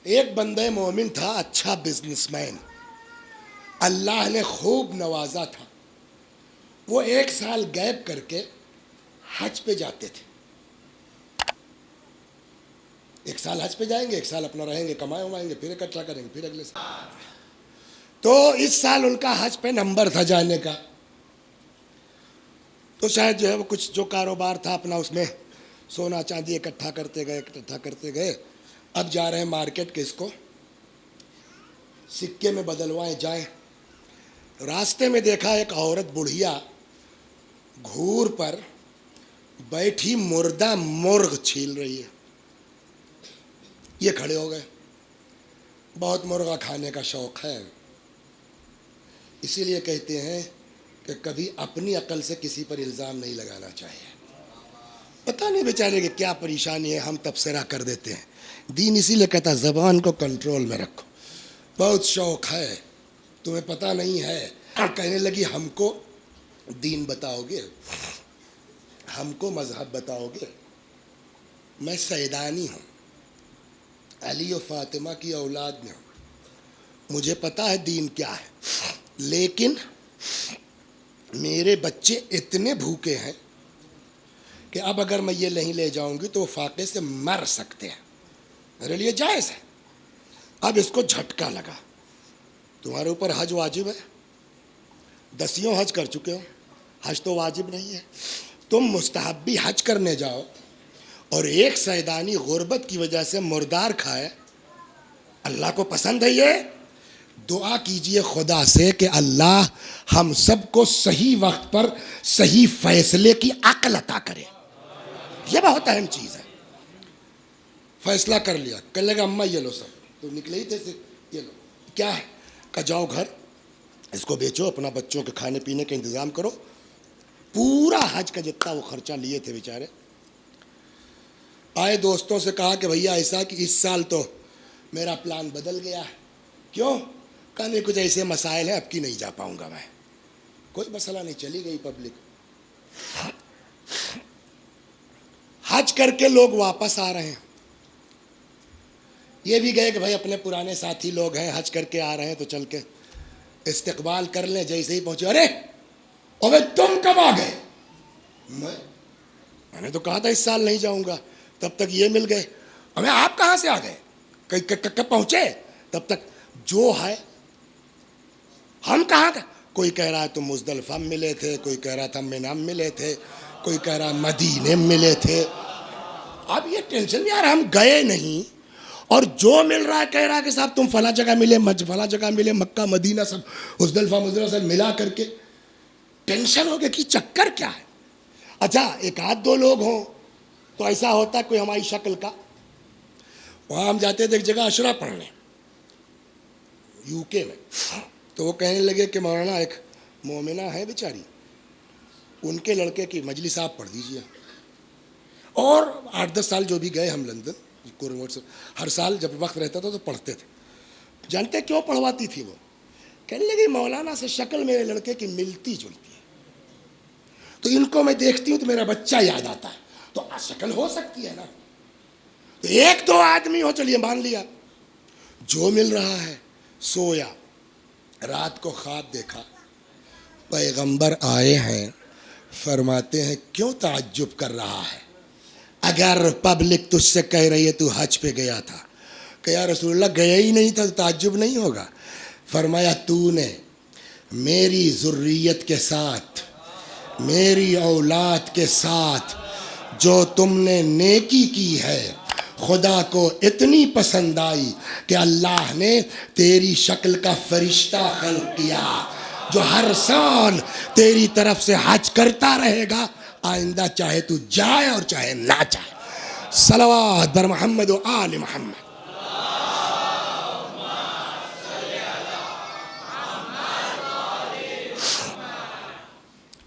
ایک بندہ مومن تھا، اچھا بزنس مین، اللہ نے خوب نوازا تھا، وہ 1 سال گیپ کر کے حج پہ جاتے تھے۔ 1 سال حج پہ جائیں گے، 1 سال اپنا رہیں گے، کمائیں ومائیں گے، پھر اکٹھا کریں گے، پھر اگلے سال۔ تو اس سال ان کا حج پہ نمبر تھا جانے کا، تو شاید جو ہے وہ کچھ جو کاروبار تھا اپنا اس میں سونا چاندی اکٹھا کرتے گئے، اب جا رہے ہیں مارکیٹ کے اس کو سکے میں بدلوائیں جائیں۔ راستے میں دیکھا ایک عورت بڑھیا گھور پر بیٹھی مردہ مرغ چھیل رہی ہے۔ یہ کھڑے ہو گئے. بہت مرغا کھانے کا شوق ہے، اسی لیے کہتے ہیں کہ کبھی اپنی عقل سے کسی پر الزام نہیں لگانا چاہیے. پتہ نہیں بیچارے کہ کیا پریشانی ہے، ہم تبصرہ کر دیتے ہیں. دین اسی لیے کہتا ہے زبان کو کنٹرول میں رکھو. بہت شوق ہے، تمہیں پتہ نہیں ہے. کہنے لگی ہم کو دین بتاؤ گے، ہم کو مذہب بتاؤ گے. میں سیدانی ہوں، علی و فاطمہ کی اولاد میں ہوں، مجھے پتہ ہے دین کیا ہے، لیکن میرے بچے اتنے بھوکے ہیں کہ اب اگر میں یہ نہیں لے جاؤں گی تو وہ فاقے سے مر سکتے ہیں. میرے لیے جائز ہے. اب اس کو جھٹکا لگا. تمہارے اوپر حج واجب ہے، 10 حج کر چکے ہو، حج تو واجب نہیں ہے. تم مستحبی حج کرنے جاؤ اور ایک سیدانی غربت کی وجہ سے مردار کھائے. اللہ کو پسند ہے یہ؟ دعا کیجئے خدا سے کہ اللہ ہم سب کو صحیح وقت پر صحیح فیصلے کی عقل عطا کرے. یہ بہت اہم چیز ہے. فیصلہ کر لیا، کہنے لگا اماں یہ لو، سب تو نکلے ہی تھے سے یہ لو کیا ہے، کہ جاؤ گھر اس کو بیچو، اپنا بچوں کے کھانے پینے کا انتظام کرو. پورا حج کا جتنا وہ خرچہ لیے تھے بیچارے. آئے دوستوں سے کہا کہ بھیا ایسا کہ اس سال تو میرا پلان بدل گیا ہے. کیوں؟ کہنے کچھ ایسے مسائل ہیں، اب کی نہیں جا پاؤں گا میں. کوئی مسئلہ نہیں، چلی گئی پبلک. حج کر کے لوگ واپس آ رہے ہیں. یہ بھی گئے کہ بھائی اپنے پرانے ساتھی لوگ ہیں، حج کر کے آ رہے ہیں تو چل کے استقبال کر لیں. جیسے ہی پہنچے، ارے ابے تم کب آ گئے؟ میں نے تو کہا تھا اس سال نہیں جاؤں گا. تب تک یہ مل گئے. ابے آپ کہاں سے آ گئے؟ کب پہنچے؟ تب تک جو ہے ہم کہاں کا. کوئی کہہ رہا ہے تم مزدلفہ میں ملے تھے، کوئی کہہ رہا تھا منی میں ملے تھے، کوئی کہہ رہا مدینے میں ملے تھے. اب یہ ٹینشن یار ہم گئے نہیں، اور جو مل رہا ہے کہہ رہا ہے کہ صاحب تم فلاں جگہ ملے، فلاں جگہ ملے، مکہ مدینہ سب مزدلفہ سب ملا کر کے. ٹینشن ہو گیا کہ چکر کیا ہے. اچھا ایک آدھ دو لوگ ہوں تو ایسا ہوتا ہے کوئی ہماری شکل کا. وہاں ہم جاتے تھے ایک جگہ عشرہ پڑھنے UK میں، تو وہ کہنے لگے کہ مولانا ایک مومنہ ہے بیچاری، ان کے لڑکے کی مجلس آپ پڑھ دیجیے. اور 8-10 سال جو بھی گئے ہم لندن ہر سال جب وقت رہتا تھا تو پڑھتے تھے. جانتے کیوں پڑھواتی تھی وہ؟ کہنے لگی مولانا سے شکل میرے لڑکے کی ملتی جلتی ہے، تو ان کو میں دیکھتی ہوں تو میرا بچہ یاد آتا ہے، تو شکل ہو سکتی ہے نا. تو 1-2 آدمی ہو چلیے مان لیا، جو مل رہا ہے. سویا، رات کو خواب دیکھا، پیغمبر آئے ہیں، فرماتے ہیں کیوں تعجب کر رہا ہے؟ اگر پبلک تجھ سے کہہ رہی ہے تو حج پہ گیا تھا، کہ یا رسول اللہ گیا ہی نہیں تھا تو تعجب نہیں ہوگا. فرمایا تو نے میری ذریت کے ساتھ، میری اولاد کے ساتھ جو تم نے نیکی کی ہے خدا کو اتنی پسند آئی کہ اللہ نے تیری شکل کا فرشتہ خلق کیا جو ہر سال تیری طرف سے حج کرتا رہے گا. آئندہ چاہے تو جائے اور چاہے نہ جائے. صلوات بر محمد و آل محمد.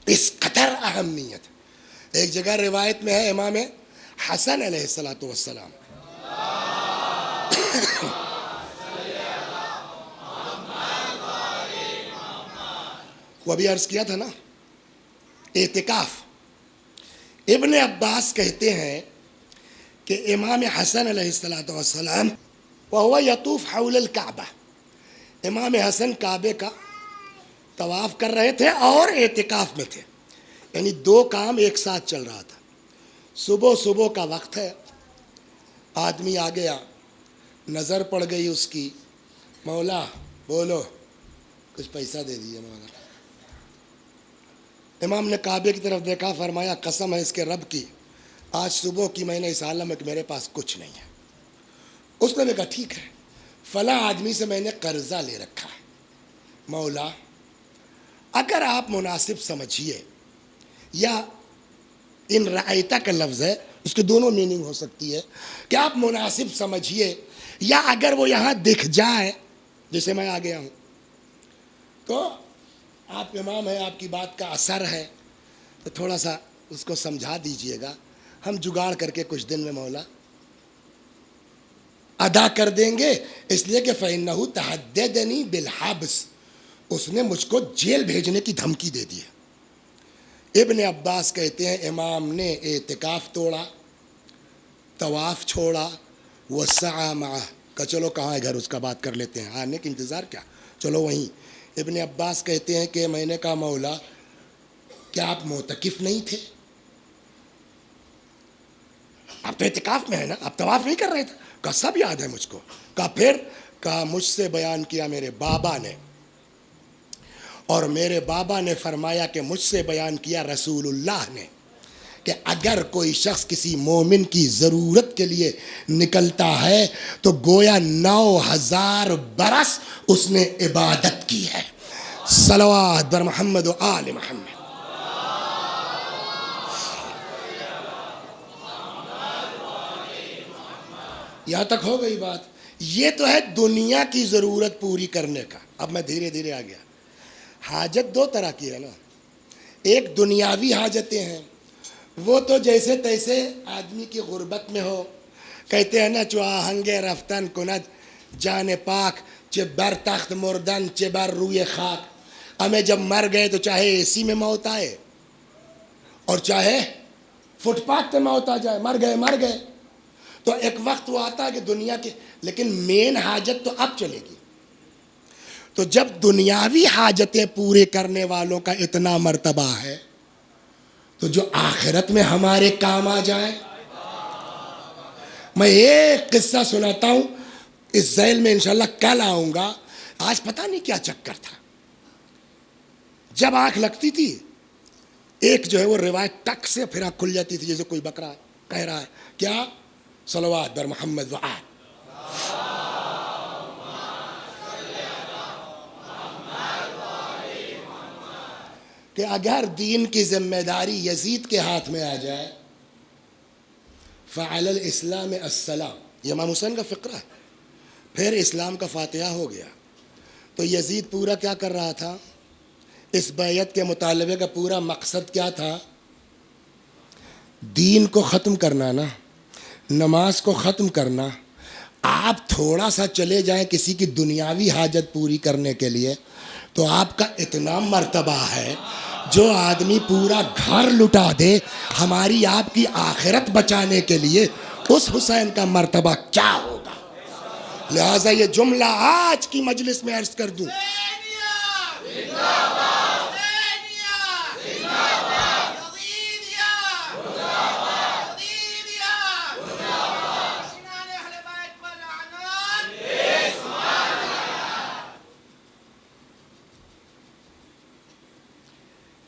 اس قدر اہمیت. ایک جگہ روایت میں ہے امام حسن علیہ السلام وہ ابھی عرض کیا تھا نا اعتکاف. ابن عباس کہتے ہیں کہ امام حسن علیہ السلام وهو یطوف حول الکعبہ، امام حسن کعبے کا طواف کر رہے تھے اور اعتکاف میں تھے. یعنی 2 کام ایک ساتھ چل رہا تھا. صبح کا وقت ہے، آدمی آ گیا، نظر پڑ گئی اس کی، مولا بولو کچھ پیسہ دے دیجیے مولا. امام نے کعبے کی طرف دیکھا، فرمایا قسم ہے اس کے رب کی، آج صبح کی میں نے اس عالم میں کہ میرے پاس کچھ نہیں ہے. اس نے کہا ٹھیک ہے، فلاں آدمی سے میں نے قرضہ لے رکھا ہے، مولا اگر آپ مناسب سمجھیے، یا ان رعیتہ کا لفظ ہے اس کے دونوں میننگ ہو سکتی ہے کہ آپ مناسب سمجھیے، یا اگر وہ یہاں دکھ جائے جیسے میں آ گیا ہوں تو آپ امام ہیں، آپ کی بات کا اثر ہے، تو تھوڑا سا اس کو سمجھا دیجئے گا، ہم جگاڑ کر کے کچھ دن میں مولا ادا کر دیں گے، اس لیے کہ فَإِنَّهُ تَحَدَّدَنِي بِالْحَبْسِ، اس نے مجھ کو جیل بھیجنے کی دھمکی دے دی ہے۔ ابن عباس کہتے ہیں امام نے اعتکاف توڑا، طواف چھوڑا، وَسَعَى مَعَهُ، کہ چلو کہاں ہے گھر اس کا بات کر لیتے ہیں، آنے کا انتظار کیا، چلو وہیں۔ ابن عباس کہتے ہیں کہ میں نے کہا مولا کیا آپ معتکف نہیں تھے؟ آپ تو اعتکاف میں ہے نا، آپ طواف نہیں کر رہے تھے؟ کہا سب یاد ہے مجھ کو۔ کہا پھر؟ کہا مجھ سے بیان کیا میرے بابا نے، اور میرے بابا نے فرمایا کہ مجھ سے بیان کیا رسول اللہ نے کہ اگر کوئی شخص کسی مومن کی ضرورت کے لیے نکلتا ہے تو گویا 9000 برس اس نے عبادت کی ہے۔ صلوات بر محمد و آل محمد۔ یہاں تک ہو گئی بات۔ یہ تو ہے دنیا کی ضرورت پوری کرنے کا۔ اب میں دھیرے دھیرے آ گیا۔ حاجت دو طرح کی ہے نا، ایک دنیاوی حاجتیں ہیں، وہ تو جیسے تیسے آدمی کی غربت میں ہو، کہتے ہیں نا چو آہنگ رفتن کند جان پاک، چے بر تخت مردن چے بر روی خاک۔ ہمیں جب مر گئے تو چاہے اے سی میں موت آئے اور چاہے فٹ پاتھ پہ موت آ جائے، مر گئے۔ تو ایک وقت وہ آتا ہے کہ دنیا کے، لیکن مین حاجت تو اب چلے گی۔ تو جب دنیاوی حاجتیں پورے کرنے والوں کا اتنا مرتبہ ہے تو جو آخرت میں ہمارے کام آ جائیں۔ میں ایک قصہ سناتا ہوں، اس ذیل میں انشاءاللہ کل آؤں گا۔ آج پتہ نہیں کیا چکر تھا، جب آنکھ لگتی تھی ایک جو ہے وہ روایت ٹک سے پھر آنکھ کھل جاتی تھی، جیسے کوئی بکرا کہہ رہا ہے کیا، صلوات بر محمد و آل۔ کہ اگر دین کی ذمہ داری یزید کے ہاتھ میں آ جائے، فعلی الاسلام السلام، یہ امام حسین کا فقرہ ہے۔ پھر اسلام کا فاتحہ ہو گیا۔ تو یزید پورا کیا کر رہا تھا؟ اس بیعت کے مطالبے کا پورا مقصد کیا تھا؟ دین کو ختم کرنا نا، نماز کو ختم کرنا۔ آپ تھوڑا سا چلے جائیں کسی کی دنیاوی حاجت پوری کرنے کے لیے تو آپ کا اتنا مرتبہ ہے، جو آدمی پورا گھر لٹا دے ہماری آپ کی آخرت بچانے کے لیے، اس حسین کا مرتبہ کیا ہوگا۔ لہٰذا یہ جملہ آج کی مجلس میں عرض کر دوں،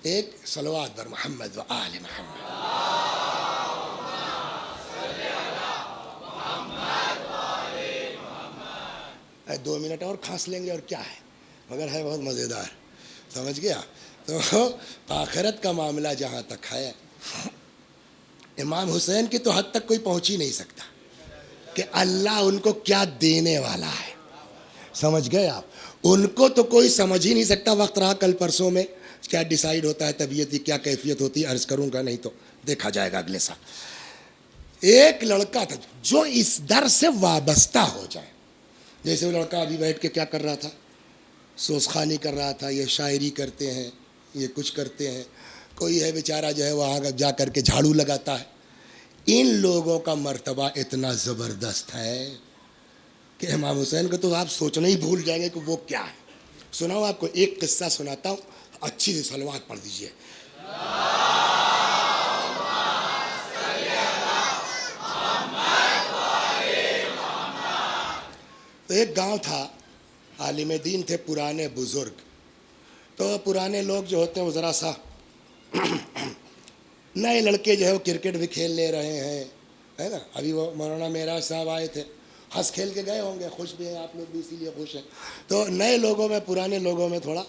ایک صلوات بر محمد و آل محمد۔ 2 منٹ اور کھانس لیں گے اور کیا ہے، مگر ہے بہت مزیدار، سمجھ گیا۔ تو آخرت کا معاملہ جہاں تک ہے، امام حسین کی تو حد تک کوئی پہنچ ہی نہیں سکتا کہ اللہ ان کو کیا دینے والا ہے، سمجھ گئے آپ۔ ان کو تو کوئی سمجھ ہی نہیں سکتا۔ وقت رہا کل پرسوں میں کیا ڈیسائیڈ ہوتا ہے، طبیعت کی کیا کیفیت ہوتی ہے، عرض کروں گا، نہیں تو دیکھا جائے گا اگلے سال۔ ایک لڑکا تھا جو اس در سے وابستہ ہو جائے، جیسے وہ لڑکا ابھی بیٹھ کے کیا کر رہا تھا، سوزخانی کر رہا تھا، یہ شاعری کرتے ہیں، یہ کچھ کرتے ہیں، کوئی ہے بیچارہ جو ہے وہاں جا کر کے جھاڑو لگاتا ہے۔ ان لوگوں کا مرتبہ اتنا زبردست ہے کہ امام حسین کو تو آپ سوچنا ہی بھول جائیں گے کہ وہ کیا ہے۔ سناؤ آپ کو ایک قصہ سناتا ہوں، اچھی سی صلوات پڑھ دیجئے۔ تو ایک گاؤں تھا، عالم دین تھے پرانے بزرگ، تو پرانے لوگ جو ہوتے ہیں وہ ذرا سا نئے لڑکے جو ہے وہ کرکٹ بھی کھیل لے رہے ہیں، ہے نا۔ ابھی وہ مولانا معراج صاحب آئے تھے، ہنس کھیل کے گئے ہوں گے، خوش بھی ہیں آپ لوگ بھی، اسی لیے خوش ہیں۔ تو نئے لوگوں میں پرانے لوگوں میں تھوڑا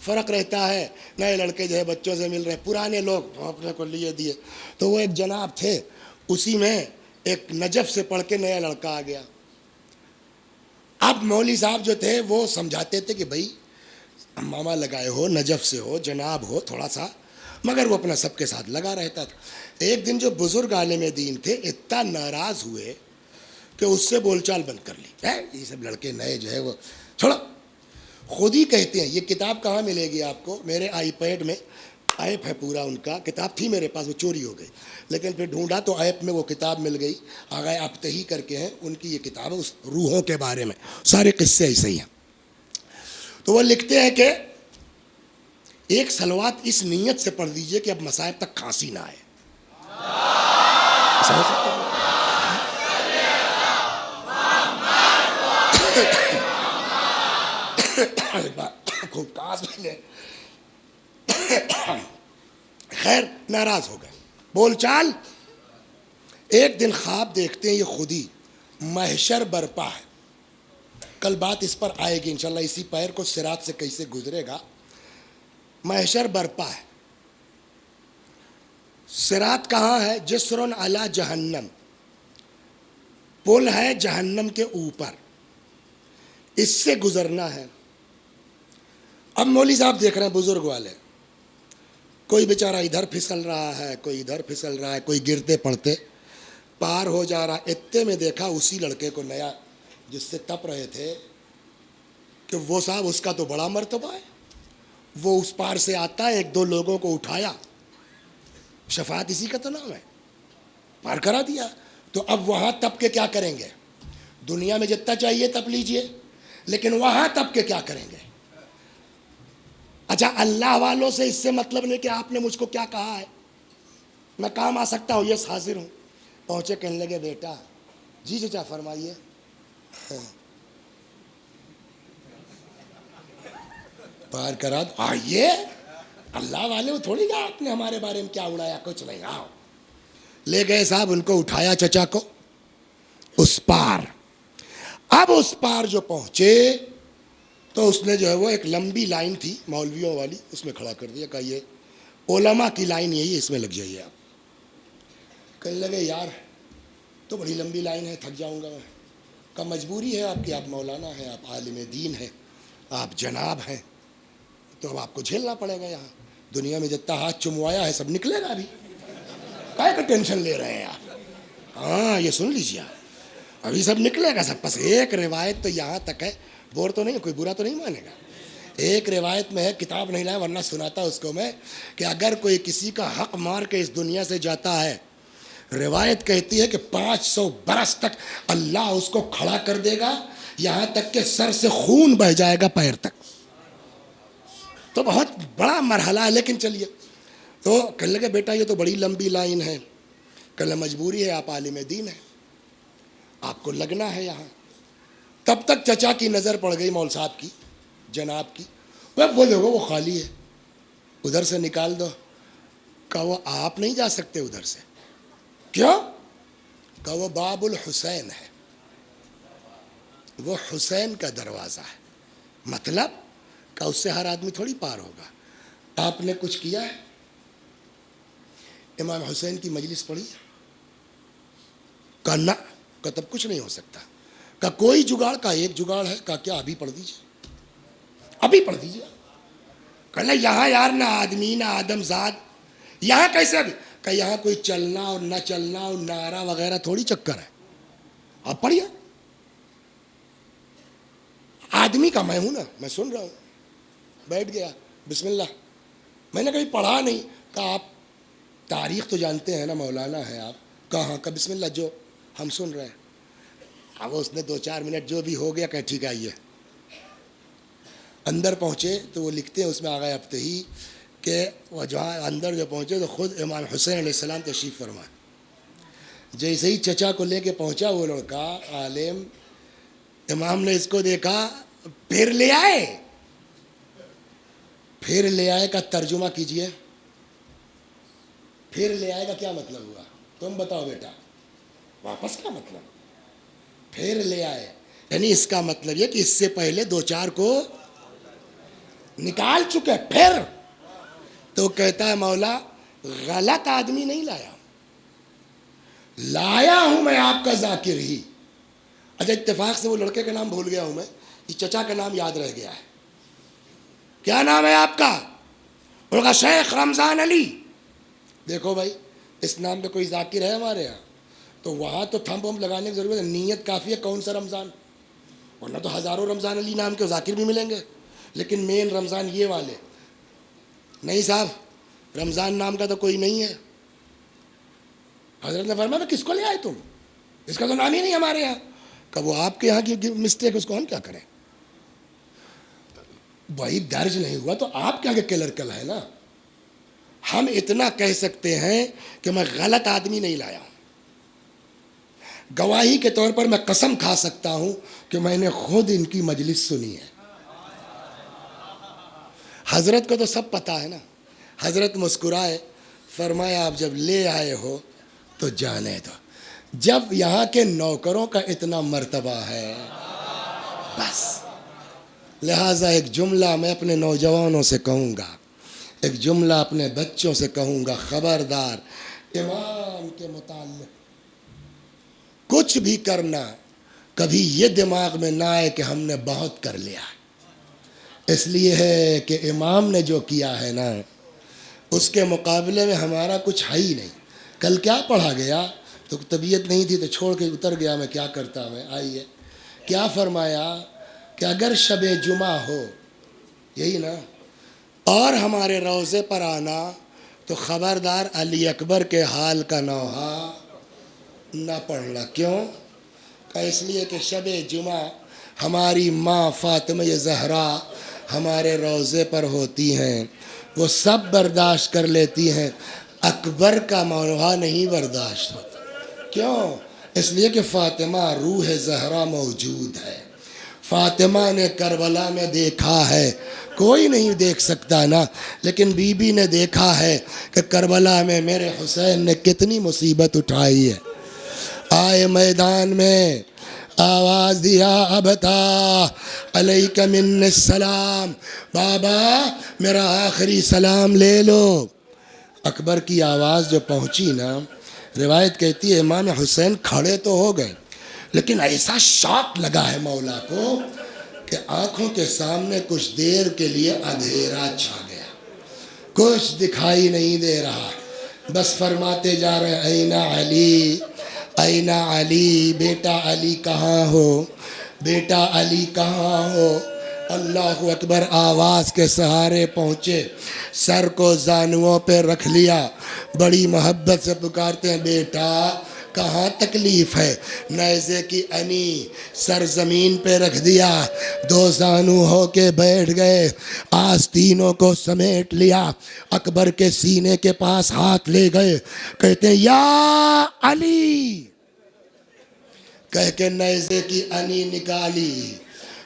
فرق رہتا ہے۔ نئے لڑکے جو ہے بچوں سے مل رہے ہیں، پرانے لوگ اپنے کو لیے دیے۔ تو وہ ایک جناب تھے، اسی میں ایک نجف سے پڑھ کے نیا لڑکا آ گیا. اب مولوی صاحب جو تھے وہ سمجھاتے تھے کہ بھائی ماما لگائے ہو، نجف سے ہو، جناب ہو تھوڑا سا، مگر وہ اپنا سب کے ساتھ لگا رہتا تھا. ایک دن جو بزرگ عالم دین تھے اتنا ناراض ہوئے کہ اس سے بول چال بند کر لی. یہ سب لڑکے نئے جو ہے وہ چھوڑو. خود ہی کہتے ہیں، یہ کتاب کہاں ملے گی آپ کو؟ میرے آئی پیڈ میں ایپ ہے پورا ان کا. کتاب تھی میرے پاس، وہ چوری ہو گئی، لیکن پھر ڈھونڈا تو ایپ میں وہ کتاب مل گئی. آغا ابتہی کر کے ہیں، ان کی یہ کتاب ہے اس روحوں کے بارے میں، سارے قصے ایسے ہی ہیں. تو وہ لکھتے ہیں کہ ایک صلوات اس نیت سے پڑھ دیجئے کہ اب مصائب تک کھانسی نہ آئے. ایسا ہو سکتا ہے؟ خوب کاس بھی لے. خیر ناراض ہو گئے، بول چال. ایک دن خواب دیکھتے ہیں یہ خود ہی، محشر برپا ہے. کل بات اس پر آئے گی انشاءاللہ، اسی پیر کو صراط سے کیسے گزرے گا. محشر برپا ہے. صراط کہاں ہے؟ جسر علی جہنم، پل ہے جہنم کے اوپر، اس سے گزرنا ہے. اب مولوی صاحب دیکھ رہے ہیں بزرگ والے، کوئی بیچارہ ادھر پھسل رہا ہے، کوئی ادھر پھسل رہا ہے، کوئی گرتے پڑتے پار ہو جا رہا. اتنے میں دیکھا اسی لڑکے کو نیا جس سے تپ رہے تھے کہ وہ صاحب اس کا تو بڑا مرتبہ ہے. وہ اس پار سے آتا ہے، ایک دو لوگوں کو اٹھایا، شفاعت اسی کا تو نام ہے، پار کرا دیا. تو اب وہاں تپ کے کیا کریں گے؟ دنیا میں جتنا چاہیے تپ لیجئے، لیکن وہاں تپ کے کیا کریں گے؟ اچھا اللہ والوں سے اس سے مطلب نہیں کہ آپ نے مجھ کو کیا کہا ہے، میں کام آ سکتا ہوں، یس حاضر ہوں. پہنچے، کہنے لگے بیٹا جی چچا فرمائیے. پار کرا دو، آئیے. اللہ والے وہ تھوڑی کہا آپ نے ہمارے بارے میں کیا اڑایا، کچھ نہیں. آؤ. لے گئے صاحب، ان کو اٹھایا چچا کو اس پار. اب اس پار جو پہنچے تو اس نے جو ہے وہ ایک لمبی لائن تھی مولویوں والی، اس میں کھڑا کر دیا، کہا یہ علماء کی لائن یہی ہے، اس میں لگ جائیے آپ. کہنے لگے یار تو بڑی لمبی لائن ہے، تھک جاؤں گا میں. کا مجبوری ہے آپ کی، آپ مولانا ہیں، آپ عالم دین ہیں، آپ جناب ہیں، تو اب آپ کو جھیلنا پڑے گا. یہاں دنیا میں جتنا ہاتھ چموایا ہے سب نکلے گا. ابھی کائے کا ٹینشن لے رہے ہیں آپ؟ ہاں یہ سن لیجیے، ابھی سب نکلے گا سب. بس ایک روایت تو یہاں تک ہے، بور تو نہیں، کوئی برا تو نہیں مانے گا. ایک روایت میں ہے، کتاب نہیں لائے ورنہ سناتا اس کو میں، کہ اگر کوئی کسی کا حق مار کے اس دنیا سے جاتا ہے، روایت کہتی ہے کہ 500 برس تک اللہ اس کو کھڑا کر دے گا، یہاں تک کہ سر سے خون بہہ جائے گا پیر تک. تو بہت بڑا مرحلہ ہے. لیکن چلیے، تو کہنے لگے بیٹا یہ تو بڑی لمبی لائن ہے. کہنے مجبوری ہے، آپ عالم دین ہیں، آپ کو لگنا ہے یہاں. تب تک چچا کی نظر پڑ گئی مول صاحب کی، جناب کی. وہ دیکھو وہ خالی ہے، ادھر سے نکال دو. کہا وہ آپ نہیں جا سکتے ادھر سے. کیوں؟ کہا وہ باب الحسین ہے، وہ حسین کا دروازہ ہے. مطلب کہ اس سے ہر آدمی تھوڑی پار ہوگا. آپ نے کچھ کیا ہے؟ امام حسین کی مجلس پڑھی؟ کہا نہ. کہا تب کچھ نہیں ہو سکتا. کہا کوئی جگاڑ؟ کا ایک جگاڑ ہے. کہا کیا؟ ابھی پڑھ دیجیے، ابھی پڑھ دیجیے. کہنا یہاں یار نہ آدمی نہ آدم زاد، یہاں کیسے ابھی؟ کہ یہاں کوئی چلنا اور نہ چلنا اور نعرہ وغیرہ تھوڑی چکر ہے. آپ پڑھیے. آدمی کا میں ہوں نا، میں سن رہا ہوں. بیٹھ گیا، بسم اللہ. میں نے کبھی پڑھا نہیں. کہا آپ تاریخ تو جانتے ہیں نا، مولانا ہیں آپ. کہاں؟ کہ بسم اللہ، جو ہم سن رہے ہیں. اب اس نے 2-4 منٹ جو بھی ہو گیا کہ ٹھیک ہے آئیے. اندر پہنچے تو وہ لکھتے ہیں اس میں آغا ابتہی کہ وہ جہاں اندر جو پہنچے تو خود امام حسین علیہ السلام تشریف فرمائے. جیسے ہی چچا کو لے کے پہنچا وہ لڑکا عالم، امام نے اس کو دیکھا، پھر لے آئے. پھر لے آئے کا ترجمہ کیجئے. پھر لے آئے کا کیا مطلب ہوا؟ تم بتاؤ بیٹا، واپس کیا مطلب؟ پھر لے آئے یعنی اس کا مطلب یہ کہ اس سے پہلے 2-4 کو نکال چکے. پھر تو کہتا ہے مولا غلط آدمی نہیں لایا، لایا ہوں میں آپ کا ذاکر ہی. اچھا اتفاق سے وہ لڑکے کا نام بھول گیا ہوں میں, اس چچا کا نام یاد رہ گیا ہے. کیا نام ہے آپ کا؟ انہوں نے کہا شیخ رمضان علی. دیکھو بھائی اس نام پہ کوئی ذاکر ہے ہمارے یہاں؟ تو وہاں تو تھمپ ومپ لگانے کی ضرورت ہے, نیت کافی ہے کون سا رمضان, ورنہ تو ہزاروں رمضان علی نام کے ذاکر بھی ملیں گے, لیکن مین رمضان یہ والے. نہیں صاحب رمضان نام کا تو کوئی نہیں ہے. حضرت نے فرمایا کس کو لے آئے تم, اس کا تو نام ہی نہیں ہمارے یہاں. کہ وہ آپ کے یہاں کی مسٹیک, اس کو ہم کیا کریں, وہی درج نہیں ہوا تو آپ کیا کہ کلرکل ہے نا. ہم اتنا کہہ سکتے ہیں کہ میں غلط آدمی نہیں لایا ہوں. گواہی کے طور پر میں قسم کھا سکتا ہوں کہ میں نے خود ان کی مجلس سنی ہے. حضرت کو تو سب پتا ہے نا. حضرت مسکرائے, فرمایا آپ جب لے آئے ہو تو جانے دو. جب یہاں کے نوکروں کا اتنا مرتبہ ہے بس, لہٰذا ایک جملہ میں اپنے نوجوانوں سے کہوں گا, ایک جملہ اپنے بچوں سے کہوں گا, خبردار امام کے متعلق کچھ بھی کرنا کبھی یہ دماغ میں نہ آئے کہ ہم نے بہت کر لیا. اس لیے ہے کہ امام نے جو کیا ہے نا اس کے مقابلے میں ہمارا کچھ ہے ہی نہیں. کل کیا پڑھا گیا, تو طبیعت نہیں تھی تو چھوڑ کے اتر گیا, میں کیا کرتا میں. آئیے کیا فرمایا کہ اگر شب جمعہ ہو, یہی نا, اور ہمارے روضے پر آنا تو خبردار علی اکبر کے حال کا نوحہ نہ پڑھنا. کیوں؟ کہ اس لیے کہ شب جمعہ ہماری ماں فاطمہ زہرا ہمارے روضے پر ہوتی ہیں, وہ سب برداشت کر لیتی ہیں, اکبر کا نوحہ نہیں برداشت ہوتا. کیوں؟ اس لیے کہ فاطمہ روح زہرا موجود ہے. فاطمہ نے کربلا میں دیکھا ہے, کوئی نہیں دیکھ سکتا نا, لیکن بی بی نے دیکھا ہے کہ کربلا میں میرے حسین نے کتنی مصیبت اٹھائی ہے. آئے میدان میں, آواز دیا ابتا علیک من السلام, بابا میرا آخری سلام لے لو. اکبر کی آواز جو پہنچی نا, روایت کہتی ہے امام حسین کھڑے تو ہو گئے, لیکن ایسا شاک لگا ہے مولا کو کہ آنکھوں کے سامنے کچھ دیر کے لیے اندھیرا چھا گیا, کچھ دکھائی نہیں دے رہا. بس فرماتے جا رہے ہیں اینا علی, اینا علی, بیٹا علی کہاں ہو, بیٹا علی کہاں ہو. اللہ اکبر, آواز کے سہارے پہنچے, سر کو زانوؤں پہ رکھ لیا, بڑی محبت سے پکارتے ہیں بیٹا کہاں تکلیف ہے. نیزے کی انی سر زمین پہ رکھ دیا, دو زانو ہو کے بیٹھ گئے, آستینوں کو سمیٹ لیا, اکبر کے سینے کے پاس ہاتھ لے گئے, کہتے ہیں یا علی, کہہ کے نیزے کی انی نکالی,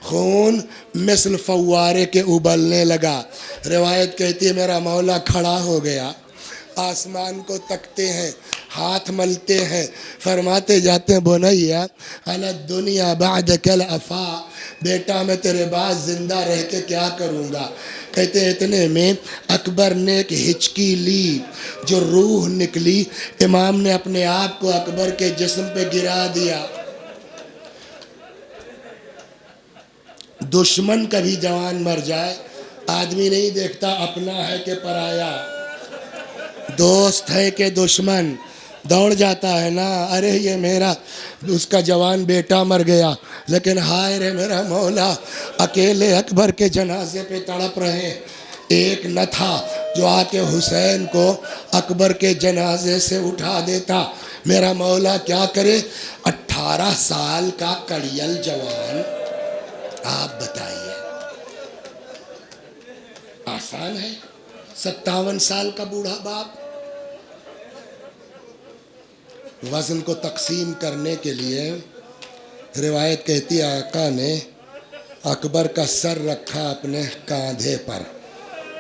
خون مثل فوارے کے ابلنے لگا. روایت کہتی ہے میرا مولا کھڑا ہو گیا, آسمان کو تکتے ہیں, ہاتھ ملتے ہیں, فرماتے جاتے ہیں بنیا علی الدنیا بعدک الافا, بیٹا میں تیرے بعد زندہ رہ کے کیا کروں گا. کہتے ہیں اتنے میں اکبر نے ایک ہچکی لی, جو روح نکلی, امام نے اپنے آپ کو اکبر کے جسم پہ گرا دیا. دشمن کبھی جوان مر جائے آدمی نہیں دیکھتا اپنا ہے کہ پرایا, دوست ہے کہ دشمن, دوڑ جاتا ہے نا, ارے یہ میرا اس کا جوان بیٹا مر گیا, لیکن ہائے رے میرا مولا اکیلے اکبر کے جنازے پہ تڑپ رہے. ایک نہ تھا جو آ کے حسین کو اکبر کے جنازے سے اٹھا دیتا. میرا مولا کیا کرے, 18 سال کا کڑیل جوان, آپ بتائیے آسان ہے؟ 57 سال کا بوڑھا باپ. وزن کو تقسیم کرنے کے لیے روایت کہتی ہے آقا نے اکبر کا سر رکھا اپنے کاندھے پر,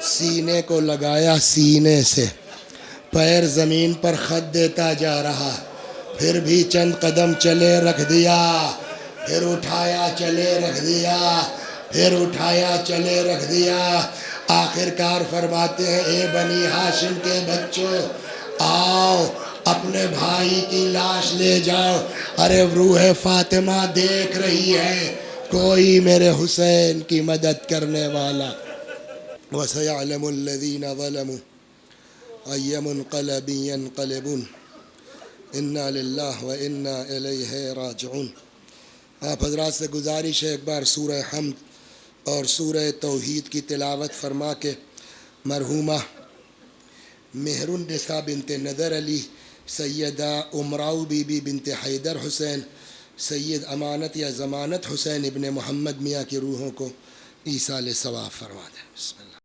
سینے کو لگایا سینے سے, پیر زمین پر خط دیتا جا رہا, پھر بھی چند قدم چلے رکھ دیا, پھر اٹھایا چلے رکھ دیا, پھر اٹھایا چلے رکھ دیا. آخر کار فرماتے ہیں اے بنی ہاشم کے بچوں آؤ, اپنے بھائی کی لاش لے جاؤ. ارے روح فاطمہ دیکھ رہی ہے کوئی میرے حسین کی مدد کرنے والا. وَسَيَعْلَمُ الَّذِينَ ظَلَمُوا أَيَّ مُنْقَلَبٍ يَنْقَلِبُونَ اِنَّا لِلَّهِ وَإِنَّا إِلَيْهِ راجعون. آپ حضرات سے گزارش ہے ایک بار سورہ حمد اور سورہ توحید کی تلاوت فرما کے مرحومہ مہر النساء بنت نظر علی، سیدہ امراؤ بی بی بنت حیدر حسین، سید امانت یا ضمانت حسین ابن محمد میاں کی روحوں کو ایصال ثواب فرما دیں. بسم اللہ.